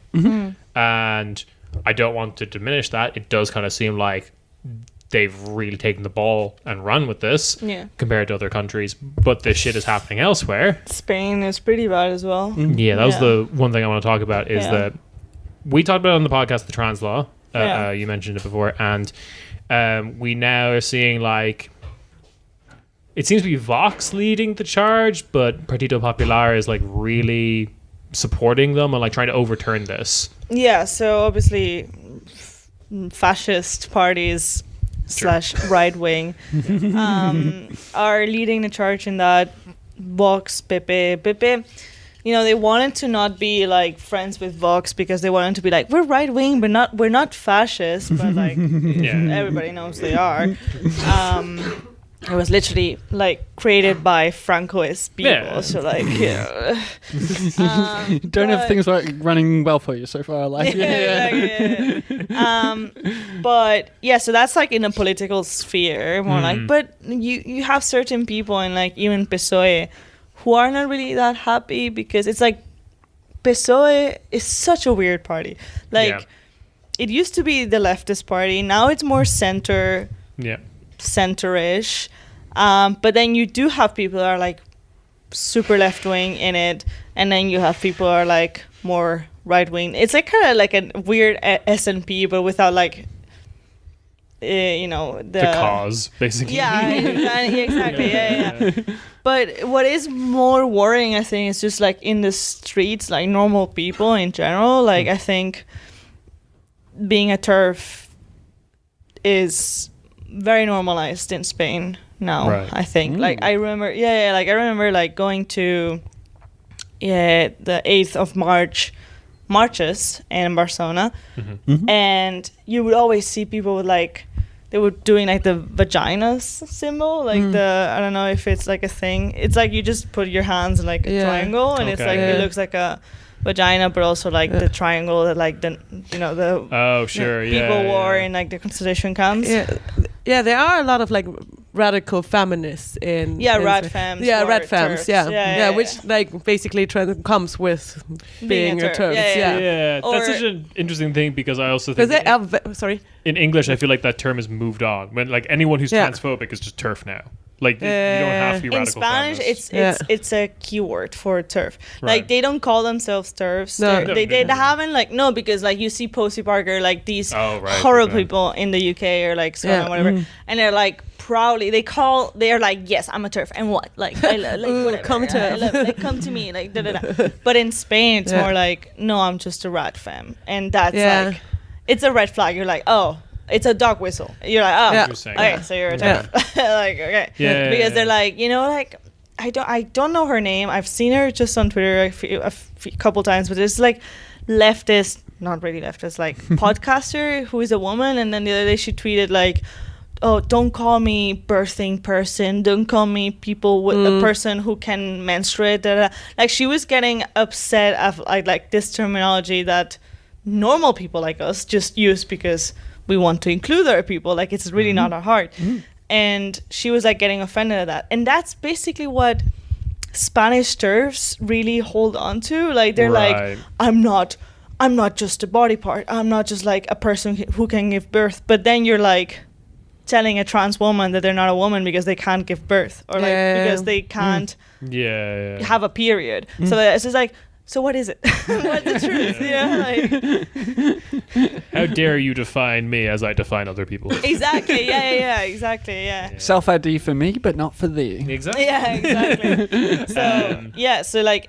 And I don't want to diminish that. It does kind of seem like they've really taken the ball and run with this Yeah. compared to other countries. But this shit is happening elsewhere. Spain is pretty bad as well. Yeah, that was Yeah. the one thing I want to talk about is Yeah. that we talked about on the podcast the trans law. Yeah. You mentioned it before, and we now are seeing like it seems to be Vox leading the charge, but Partito Popular is like really supporting them and like trying to overturn this. Yeah, so obviously fascist parties slash right wing are leading the charge in that. Vox, Pepe, you know, they wanted to not be like friends with Vox because they wanted to be like, we're right wing, but we're not fascist, but like everybody knows they are. It was literally like created by Francoist people, Yeah. so like Don't have things like running well for you so far. Like, but yeah, so that's like in a political sphere, more like. But you have certain people in like even PSOE who are not really that happy because it's like PSOE is such a weird party. Like it used to be the leftist party, now it's more centerish. But then you do have people that are like super left wing in it, and then you have people who are like more right wing. It's like kind of like a weird SNP, but without like you know The cause, basically. yeah, exactly. Yeah. But what is more worrying, I think, is just like in the streets, like normal people in general. Like I think being a TERF is very normalized in Spain now. Right. I think. Like I remember, like I remember like going to the 8th of March marches in Barcelona, and you would always see people with like. They were doing like the vaginas symbol, like I don't know if it's like a thing. It's like you just put your hands in like a triangle, and it's like it looks like a vagina, but also like the triangle that like the people wore in like the concentration camps. Yeah, there are a lot of like radical feminists in rad femmes. Yeah, who rad are femmes. TERFs. Yeah, which like basically comes with being a TERF. Yeah, Or- that's such an interesting thing because I also think sorry. in English I feel like that term has moved on. When like anyone who's transphobic is just TERF now. Like you don't have to be in radical Spanish, feminist. it's a keyword for TERF. Right. Like they don't call themselves TERFs. No. They haven't like because like you see Posey Parker like these horrible people in the UK or like Scotland whatever, and they're like proudly they're like yes I'm a TERF and what like I whatever, come to like come to me like da da da. But in Spain it's more like no I'm just a rat femme, and that's like it's a red flag. You're like oh. It's a dog whistle. You're like, oh, Interesting. okay, so you're a TERF. Like, okay. Because they're like, you know, like, I don't know her name. I've seen her just on Twitter a couple times, but it's like leftist, not really leftist, like podcaster who is a woman. And then the other day she tweeted like, oh, don't call me birthing person. Don't call me people with a person who can menstruate. Da, da, da. Like she was getting upset of like this terminology that normal people like us just use because we want to include other people. Like it's really not our heart. And she was like getting offended at that. And that's basically what Spanish TERFs really hold on to. Like they're like, I'm not just a body part. I'm not just like a person who can give birth. But then you're like telling a trans woman that they're not a woman because they can't give birth or like because they can't have a period. So it's just like, so what is it? What's the truth? Like, how dare you define me as I define other people? Exactly. Exactly. Self ID for me, but not for thee. Exactly. Yeah, exactly. So so like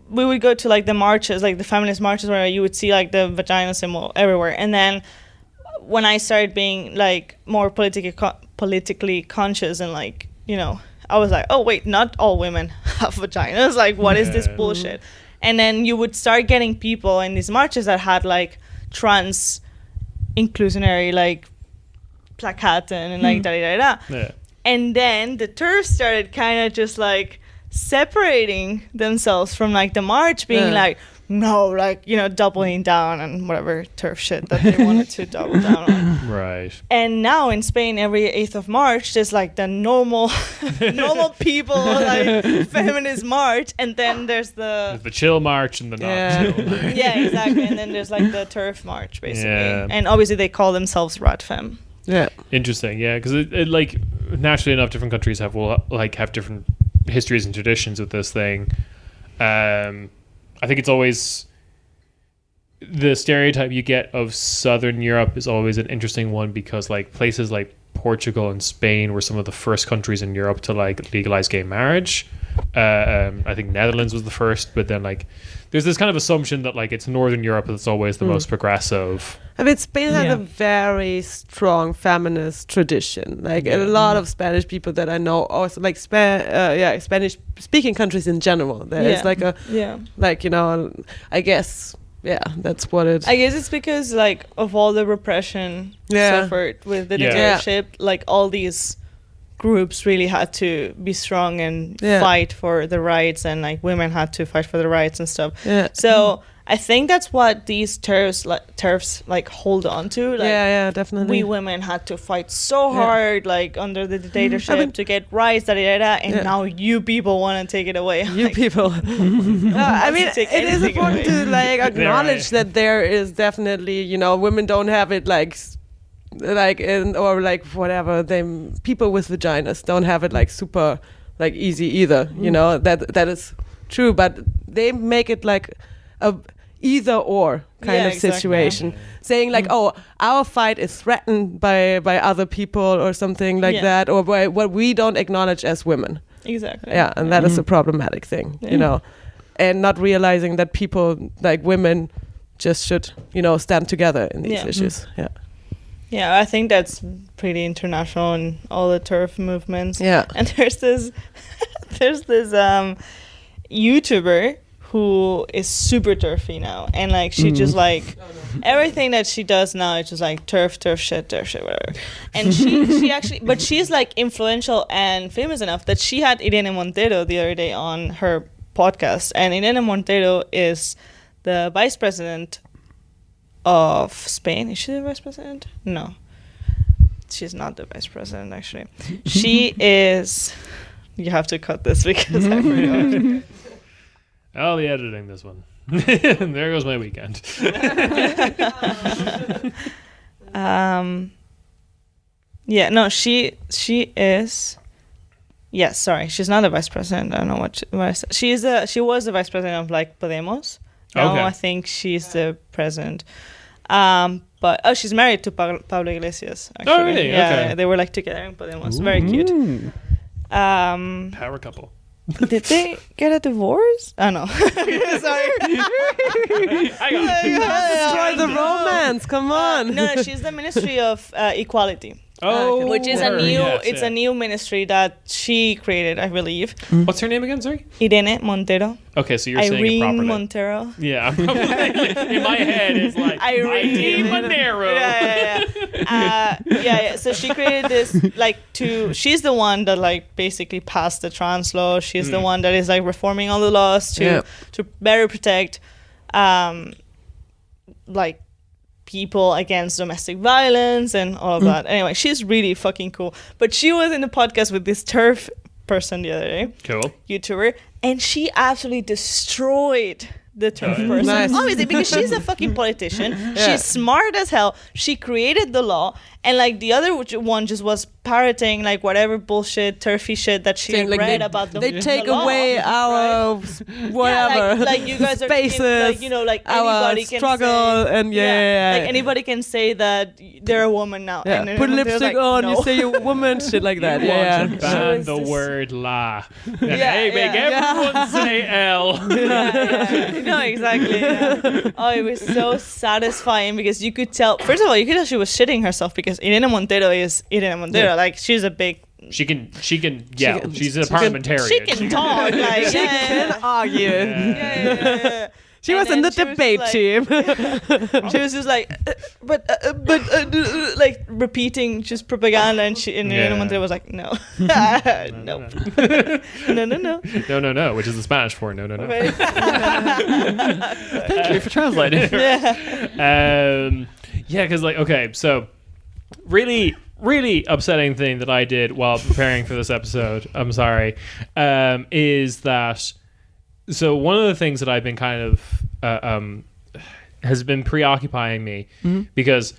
we would go to like the marches, like the feminist marches, where you would see like the vagina symbol everywhere. And then when I started being like more politically conscious and like I was like, oh wait, not all women have vaginas. Like, what is this bullshit? And then you would start getting people in these marches that had like trans inclusionary like placards and like da da da. Yeah. And then the TERFs started kind of just like separating themselves from like the march, being like, no, like, doubling down on whatever TERF shit that they wanted to double down on. Right. And now in Spain, every 8th of March, there's like the normal people, like feminist march. And then there's the chill march and the not chill march. Yeah, exactly. And then there's like the TERF march, basically. Yeah. And obviously they call themselves Radfem. Yeah. Interesting, yeah, because it like naturally enough, different countries have different histories and traditions with this thing. I think it's always the stereotype you get of Southern Europe is always an interesting one because like places like Portugal and Spain were some of the first countries in Europe to like legalize gay marriage. I think Netherlands was the first, but then like there's this kind of assumption that like it's Northern Europe that's always the most progressive. I mean, Spain has a very strong feminist tradition. Like a lot of Spanish people that I know, also like Spanish-speaking countries in general. There is like a, like, you know, I guess, that's what it. I guess it's because like of all the repression suffered with the dictatorship, like all these groups really had to be strong and fight for the rights, and like women had to fight for the rights and stuff. So I think that's what these TERFs like hold on to. Like, definitely. We women had to fight so hard, like under the dictatorship, to get rights, and now you people want to take it away. You people. I mean, it is important to like acknowledge that there is definitely, you know, women don't have it like in, or like whatever, people with vaginas don't have it like super like easy either. You know, that is true, but they make it like a either or kind of situation, saying like, oh, our fight is threatened by other people or something like that, or by what we don't acknowledge as women. Exactly. Yeah, and that is a problematic thing, you know, and not realizing that people like women just should, you know, stand together in these issues. Yeah, I think that's pretty international in all the TERF movements. Yeah. And there's this YouTuber who is super TERFy now, and like she just like everything that she does now is just like TERF shit, whatever. And she actually, but she's like influential and famous enough that she had Irene Montero the other day on her podcast, and Irene Montero is the vice president of Spain. Is she the vice president? No, she's not the vice president actually. She is. You have to cut this because I forgot. I'll be editing this one. There goes my weekend. She is. Yes, sorry, she's not a vice president. I don't know what she was the vice president of like Podemos. Now I think she's the president. But she's married to Pablo Iglesias. Actually. Oh, really? Okay. They were like together in Podemos. Very cute. Power couple. Did they get a divorce? Oh no. Sorry. Destroy the romance. Come on. No, she's the Ministry of Equality. Oh, which is a new ministry that she created, I believe. What's her name again? Sorry. Irene Montero. Okay, so you're saying it properly. Irene Montero. Yeah, in my head it's like Irene Montero. Yeah. So she created this she's the one that like basically passed the trans law. She's the one that is like reforming all the laws to better protect like people against domestic violence and all of that. Anyway, she's really fucking cool. But she was in the podcast with this TERF person the other day. Cool. YouTuber. And she absolutely destroyed the TERF person. Nice. Obviously, because she's a fucking politician. She's smart as hell. She created the law. And like the other one just was parroting like whatever bullshit, TERFy shit that she had read about the law. They take away our whatever. Like you guys are spaces, like our anybody can struggle say, and like anybody can say that they're a woman now. Yeah. And Put lipstick like, on, no. you say you're a woman, shit like that. You want to She ban was the just- word la. Hey, make yeah. everyone say L. No, exactly. Yeah. Oh, it was so satisfying because you could tell. First of all, you could tell she was shitting herself because Irene Montero is Irene Montero. Like she's a big. She can yell. She's a parliamentarian. She can talk. Like She can argue. Yeah. She was in the debate team. She was just like, like repeating just propaganda, and Irene Montero was like, no, no, No, which is the Spanish for no. Right? Thank you for translating. Because like, okay, so really upsetting thing that I did while preparing for this episode, I'm sorry, is that, so one of the things that I've been kind of has been preoccupying me because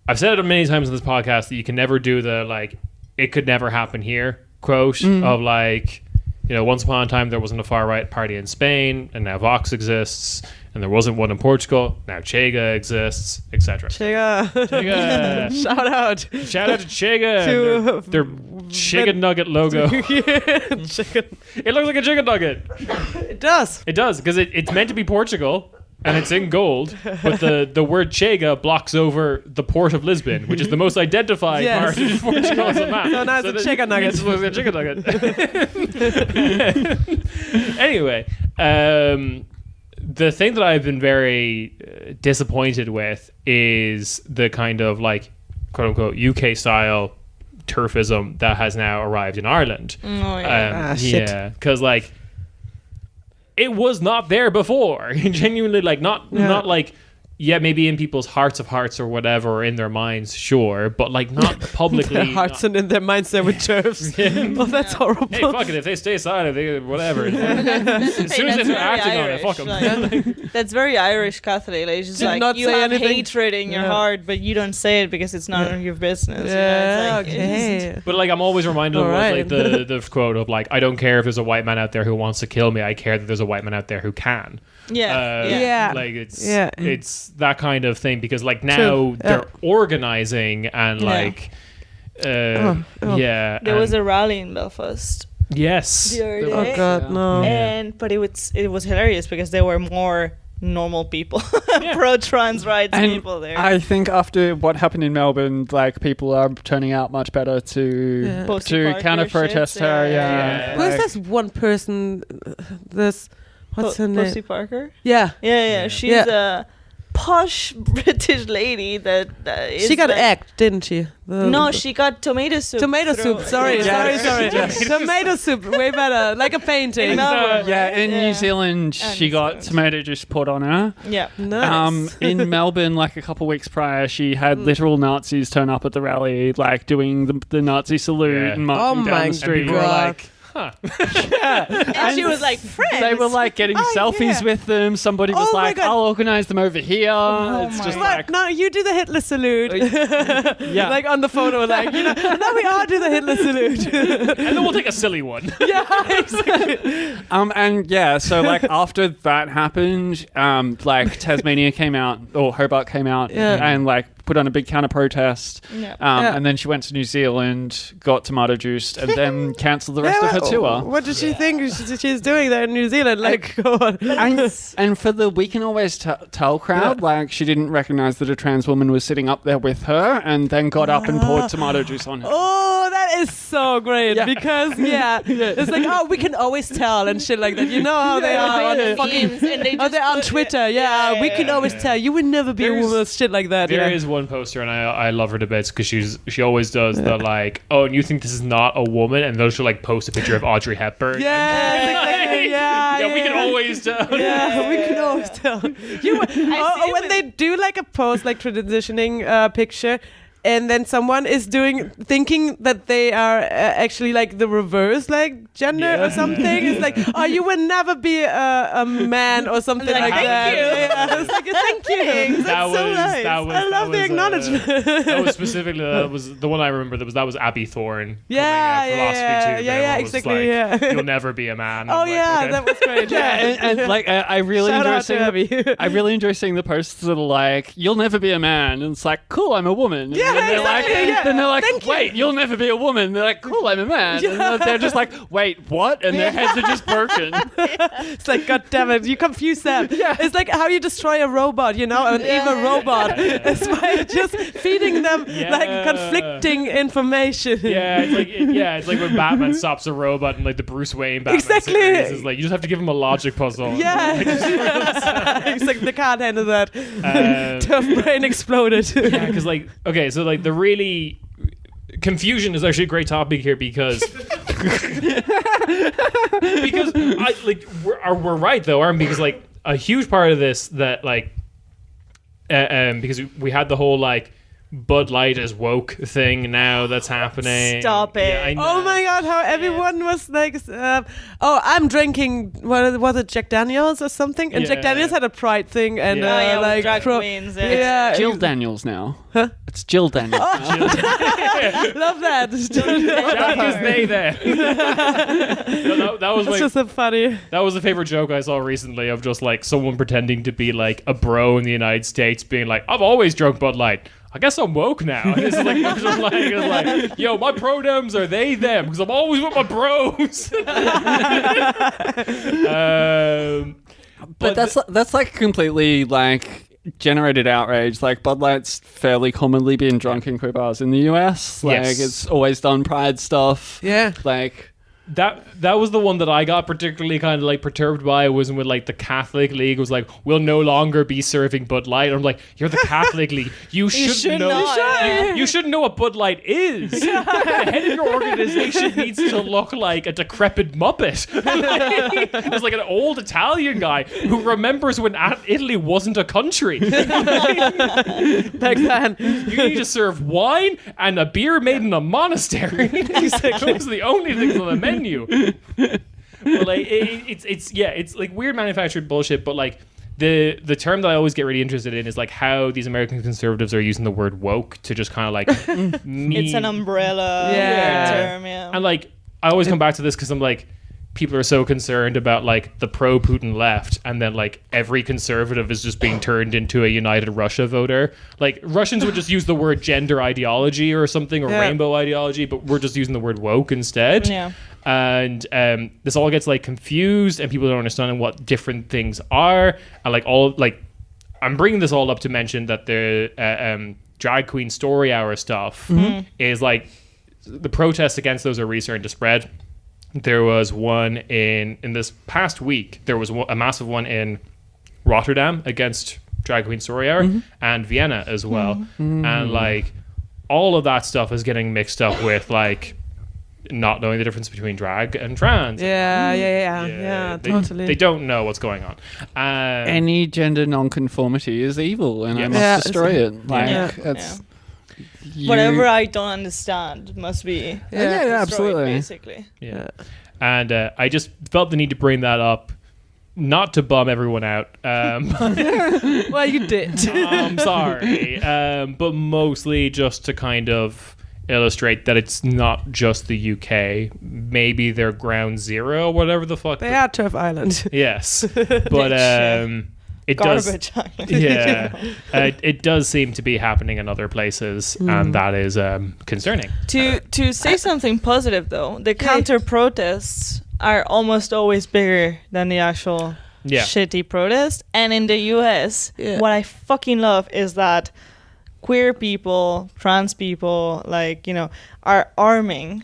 I've said it many times on this podcast that you can never do the like it could never happen here quote of like, you know, once upon a time there wasn't a far right party in Spain, and now Vox exists, and there wasn't one in Portugal. Now Chega exists, etc. Chega. Shout out. Shout out to Chega. Their chicken nugget logo. Chicken. It looks like a chicken nugget. It does. It does, because it's meant to be Portugal, and it's in gold, but the word Chega blocks over the port of Lisbon, which is the most identified part of Portugal as a map. So now it's a chicken nugget. It looks like a chicken nugget. Anyway, the thing that I've been very disappointed with is the kind of like quote-unquote UK style turfism that has now arrived in Ireland. Shit. Yeah, because like it was not there before. Genuinely, like not like maybe in people's hearts of hearts or whatever, or in their minds, sure, but like not publicly. Their hearts and in their minds they with turfs. Oh, that's horrible. Hey, fuck it, if they stay silent, they whatever. As soon as they start acting on it, fuck them. Like, that's very Irish Catholic. Like, it's just Did not you say have anything. hatred in your heart, but you don't say it because it's none of your business. Yeah, you know? It's like, okay. But like I'm always reminded of Alright. like the quote of like, I don't care if there's a white man out there who wants to kill me, I care that there's a white man out there who can. Yeah. Like it's Yeah. it's that kind of thing, because like now they're organizing and like Oh. yeah, There was a rally in Belfast yes. the other Oh day. God, no. But it was hilarious because there were more normal people, pro-trans rights And people there. I think after what happened in Melbourne, like people are turning out much better to Posty Parker counter protest shit, her. yeah. Who's this one person? This what's her name? Posty Parker? Yeah. Yeah. She's a posh British lady that is She got like, egged, didn't she? No, she got tomato soup. Tomato soup. Sorry. Yes. Tomato soup. Way better. Like a painting. In Melbourne, Yeah, right? in New Zealand, And she got Zealand. tomato juice put on her. Yeah. Nice. In Melbourne, like a couple weeks prior, she had literal Nazis turn up at the rally, like doing the Nazi salute Yeah. and marching Oh down my the street. People were God. like, huh. And she was like, friends. They were like getting selfies with them. Somebody was Oh my like, God. "I'll organize them over here." It's my just God. like, No, you do the Hitler salute. yeah. Like on the photo, like, you know, now we all do the Hitler salute. And then we'll take a silly one. Yeah, exactly. And yeah, so like after that happened, like Tasmania came out, or Hobart came out, and like put on a big counter protest. Yeah. And then she went to New Zealand, got tomato juiced, and then cancelled the rest of her tour. What does she think she's doing there in New Zealand? Like, go on. And for the We Can Always Tell crowd, like she didn't recognize that a trans woman was sitting up there with her, and then got up and poured tomato juice on her. Oh, that is so great Yeah. because it's like, oh, we can always tell and shit like that. You know how they are on yeah. fucking, And they how just they're on put- Twitter. Yeah, we can always tell. You would never be a There's- woman, shit like that. There yeah. is one poster, and I love her to bits because she always does the like, oh, and you think this is not a woman, and then she'll like post a picture of Audrey Hepburn. Yeah, Yeah, we can always tell. Yeah, we can always tell. When they do like a post, like transitioning picture, and then someone is thinking that they are actually like the reverse, like gender or something. It's like, oh, you will never be a man or something Like, like thank that. you. Yeah, it's like, thank you. That's so nice. I love the acknowledgement. That was specifically that was the one I remember. That was Abby Thorne. Yeah, coming out, Philosophy 2, yeah, everyone was exactly, like, yeah. You'll never be a man. Oh I'm like, yeah, okay. that was great. And like I really Shout enjoy out to seeing Abby. I really enjoy seeing the posts that are like, "You'll never be a man," and it's like, "Cool, I'm a woman." Yeah, and then they're exactly, like, yeah. then they're like, Thank you. "Wait, you'll never be a woman." They're like, "Cool, I'm a man." Yeah. And they're just like, "Wait, what?" And their heads are just broken. It's like, God damn it, you confuse them. It's like how you destroy a robot, you know, an evil robot. It's by just feeding them like conflicting information. Yeah, it's like when Batman stops a robot and like the Bruce Wayne Batman Exactly. series is like you just have to give him a logic puzzle. Yeah. It's like they can't handle that. Um, Tough brain exploded. Yeah, because like okay, so like the really confusion is actually a great topic here because I like we're right though, aren't we? Because like a huge part of this that like because we had the whole like Bud Light is woke thing now that's happening. Stop it. I know. Oh my god, how everyone was like, I'm drinking, what was it, Jack Daniels or something? And Jack Yeah. Daniels had a pride thing and Yeah. like drag queens. yeah, Jill Daniels now. Huh? It's Jill Daniels. now. love that. Jack is they there. No, that was It's my, just so funny. that was a favorite joke I saw recently of just like someone pretending to be like a bro in the United States, being like, "I've always drunk Bud Light. I guess I'm woke now." And it's like, it's like, yo, my pronouns are they, them, because I'm always with my bros. But that's like completely like generated outrage. Like Bud Light's fairly commonly been drunk in queer bars in the US. Like Yes. it's always done pride stuff. Yeah. Like that was the one that I got particularly kind of like perturbed by, was when like the Catholic League was like, "We'll no longer be serving Bud Light." I'm like, you're the Catholic League. You should know. not. You should know what Bud Light is. The head of your organization needs to look like a decrepit Muppet. It's like an old Italian guy who remembers when Italy wasn't a country. Back then. You need to serve wine and a beer made in a monastery. Those are the only things on the menu. But like it's like weird manufactured bullshit. But like the term that I always get really interested in is like how these American conservatives are using the word woke to just kind of like mean. It's an umbrella term, yeah. And like I always come back to this because I'm like, people are so concerned about like the pro-Putin left, and then like every conservative is just being turned into a United Russia voter. Like Russians would just use the word gender ideology or something, or rainbow ideology, but we're just using the word woke instead. Yeah. And this all gets like confused, and people don't understand what different things are. And like all like, I'm bringing this all up to mention that the drag queen story hour stuff is like the protests against those are really starting to spread. There was one in this past week. There was a massive one in Rotterdam against drag queen story hour, and Vienna as well. And like all of that stuff is getting mixed up with like not knowing the difference between drag and trans. Yeah, totally. They don't know what's going on. any gender nonconformity is evil, and I must Yeah. destroy it. Like Yeah. it's Whatever I don't understand must be Yeah, destroyed, absolutely. basically. Yeah. And I just felt the need to bring that up, not to bum everyone out. Well, you did. I'm sorry. But mostly just to kind of illustrate that it's not just the UK. Maybe they're ground zero, whatever the fuck. They are Turf Island. Yes. But it does. Garbage island. Yeah. It does seem to be happening in other places, and that is concerning. To say something positive though, the counter protests are almost always bigger than the actual Yeah. shitty protest. And in the US, what I fucking love is that queer people, trans people, like, you know, are arming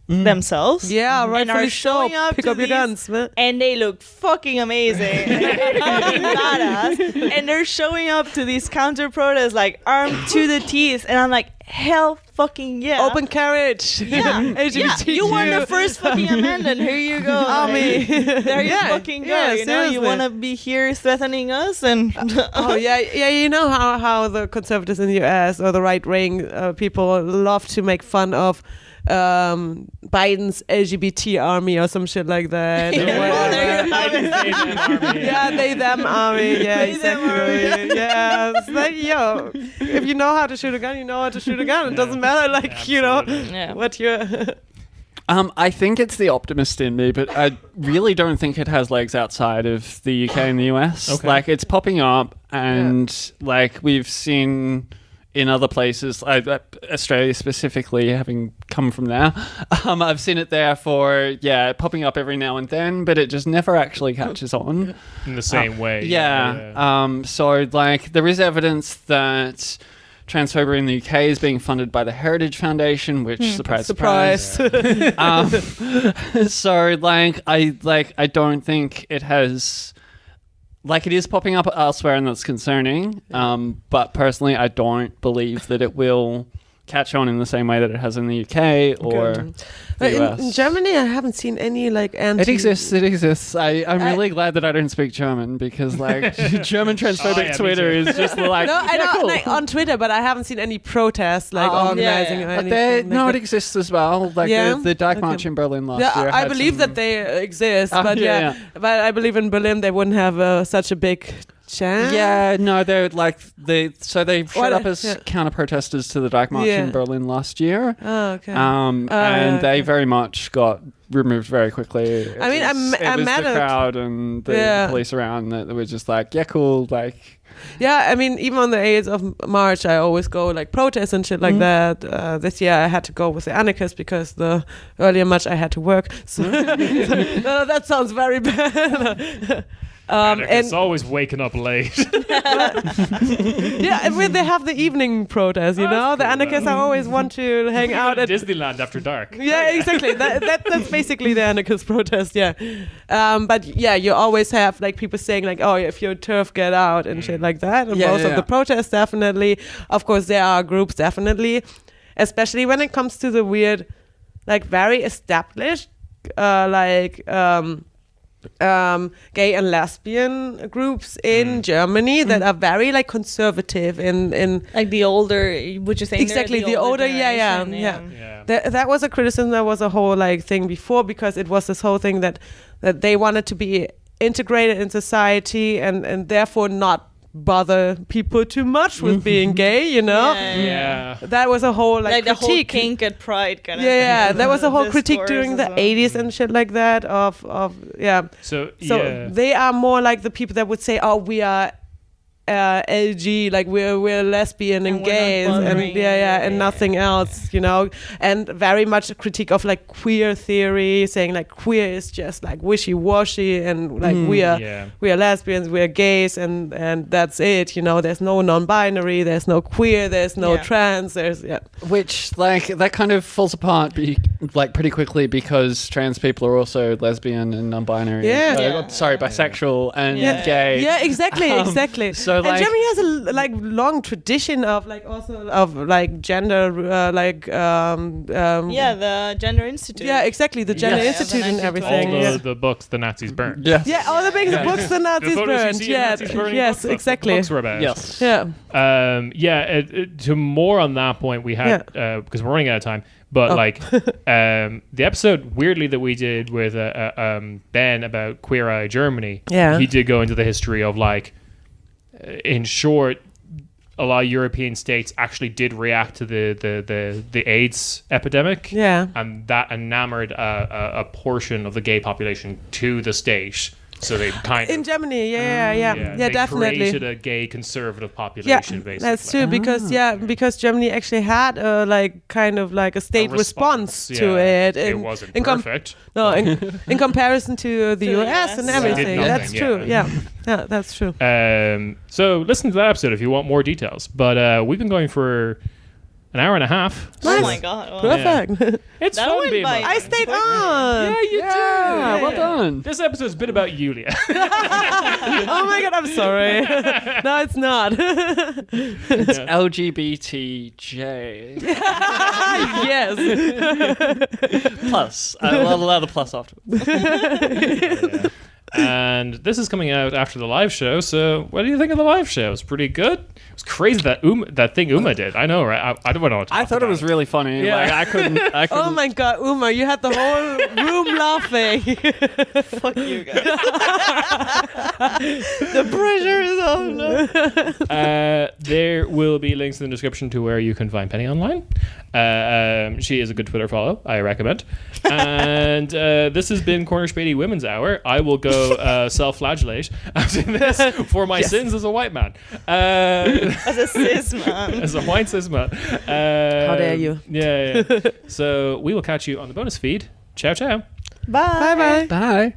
themselves. Yeah, And rightfully are so. showing up Pick to up your these- guns, man. And they look fucking amazing. And fucking badass. And they're showing up to these counter protests like armed to the teeth. And I'm like, hell fucking yeah. Open carriage. Yeah, LGBTQ. you won the first fucking amendment. Here you go. Army. There you Yeah, fucking go. yeah, you know, you seriously. want to be here threatening us, and Oh yeah. You know how the conservatives in the US or the right wing people love to make fun of Biden's LGBT army or some shit like that. or Yeah, well, there whatever. you have it. Yeah, they them army. Yeah, They, them exactly. Yeah, it's like, yo, if you know how to shoot a gun, you know how to shoot a gun. It doesn't matter, like, you know, Yeah. what you're. I think it's the optimist in me, but I really don't think it has legs outside of the UK and the US. Okay. Like, it's popping up, and like we've seen in other places, Australia specifically, having come from there, I've seen it there for popping up every now and then, but it just never actually catches on. In the same way. So like there is evidence that transphobia in the UK is being funded by the Heritage Foundation, which surprise. So I don't think it has, like, it is popping up elsewhere, and that's concerning. But personally, I don't believe that it will catch on in the same way that it has in the UK or the US. In Germany, I haven't seen any like anti. It exists. I'm really glad that I don't speak German because like German transphobic Twitter is just like No, I know cool. like, on Twitter, but I haven't seen any protests like organizing or But anything. no, like it exists as well. Like the Dyke March in Berlin last year. I believe that they exist, but but I believe in Berlin they wouldn't have such a big chance. Yeah, no, they're like they showed up as yeah. counter protesters to the Dyke March in Berlin last year. Oh, okay. And they very much got removed very quickly. I mean, it was mad the at crowd and the police around that were just like, yeah, cool, like. Yeah, I mean, even on the 8th of March, I always go like protest and shit like that. This year, I had to go with the anarchists because the earlier March I had to work. So no, that sounds very bad. And it's always waking up late. Yeah, I mean, they have the evening protest, you know? The anarchists I always want to hang out at Disneyland after dark. Yeah, exactly. That's basically the anarchist protest, yeah. But yeah, you always have like people saying like, oh, if you're turf, get out and shit like that. And most of the protests, definitely. Of course, there are groups, definitely. Especially when it comes to the weird, like very established, gay and lesbian groups in Germany that are very like conservative in like the older, would you say? Exactly, the older, yeah. That was a criticism. That was a whole like thing before because it was this whole thing that they wanted to be integrated in society and therefore not bother people too much with being gay, you know? Yeah. That was a whole like the whole critique. kink and pride kind of Yeah, thing. that was a whole critique during the well. 80s and shit like that of So they are more like the people that would say, oh, we are LG, like we're lesbian and we're gay not and bothering and nothing else, you know, and very much a critique of like queer theory, saying like queer is just like wishy-washy and like we are lesbians, we are gays and that's it, you know, there's no non-binary, there's no queer, there's no trans, there's Which like that kind of falls apart like pretty quickly because trans people are also lesbian and non-binary. Sorry, bisexual and gay. Yeah, exactly. So and like, Germany has a like long tradition of like also of like gender the Gender Institute. Yeah, exactly, the Gender Institute and everything. All the books the Nazis burned. Yes. Yeah, all the big books the Nazis photos you burned. see of Yeah, Nazis burning yes, books, exactly. The books were about. Yes. Yeah. To more on that point, we had because we're running out of time. But the episode weirdly that we did with Ben about Queer Eye Germany, he did go into the history of like, in short, a lot of European states actually did react to the AIDS epidemic, and that enamored a portion of the gay population to the state. So they kind of in Germany, they definitely created a gay conservative population. Basically, that's true because Germany actually had a like kind of like a state response to it. It wasn't perfect. In comparison to the US and everything. That's true. Yeah, that's true. So listen to that episode if you want more details. But we've been going for an hour and a half. Nice. Oh my god! Wow. Perfect. It's that fun being by. I stayed on. Yeah, you did. Well done. This episode's been about Yulia. Oh my god, I'm sorry. No, it's not. It's LGBTJ. Yes. Plus. I'll allow the plus afterwards. And this is coming out after the live show, so what do you think of the live show? It's pretty good. It was crazy that thing Uma did. I know, right? I don't know. I thought it was really funny. Yeah. Like, I couldn't. Oh my god, Uma, you had the whole room laughing. Fuck you guys. The pressure is on. There will be links in the description to where you can find Penny online. She is a good Twitter follow. I recommend. And this has been Corner Späti Women's Hour. I will go self-flagellate after this for my sins as a white man. As a cis man. As a white cis man. How dare you? Yeah. So we will catch you on the bonus feed. Ciao, ciao. Bye. Bye. Bye.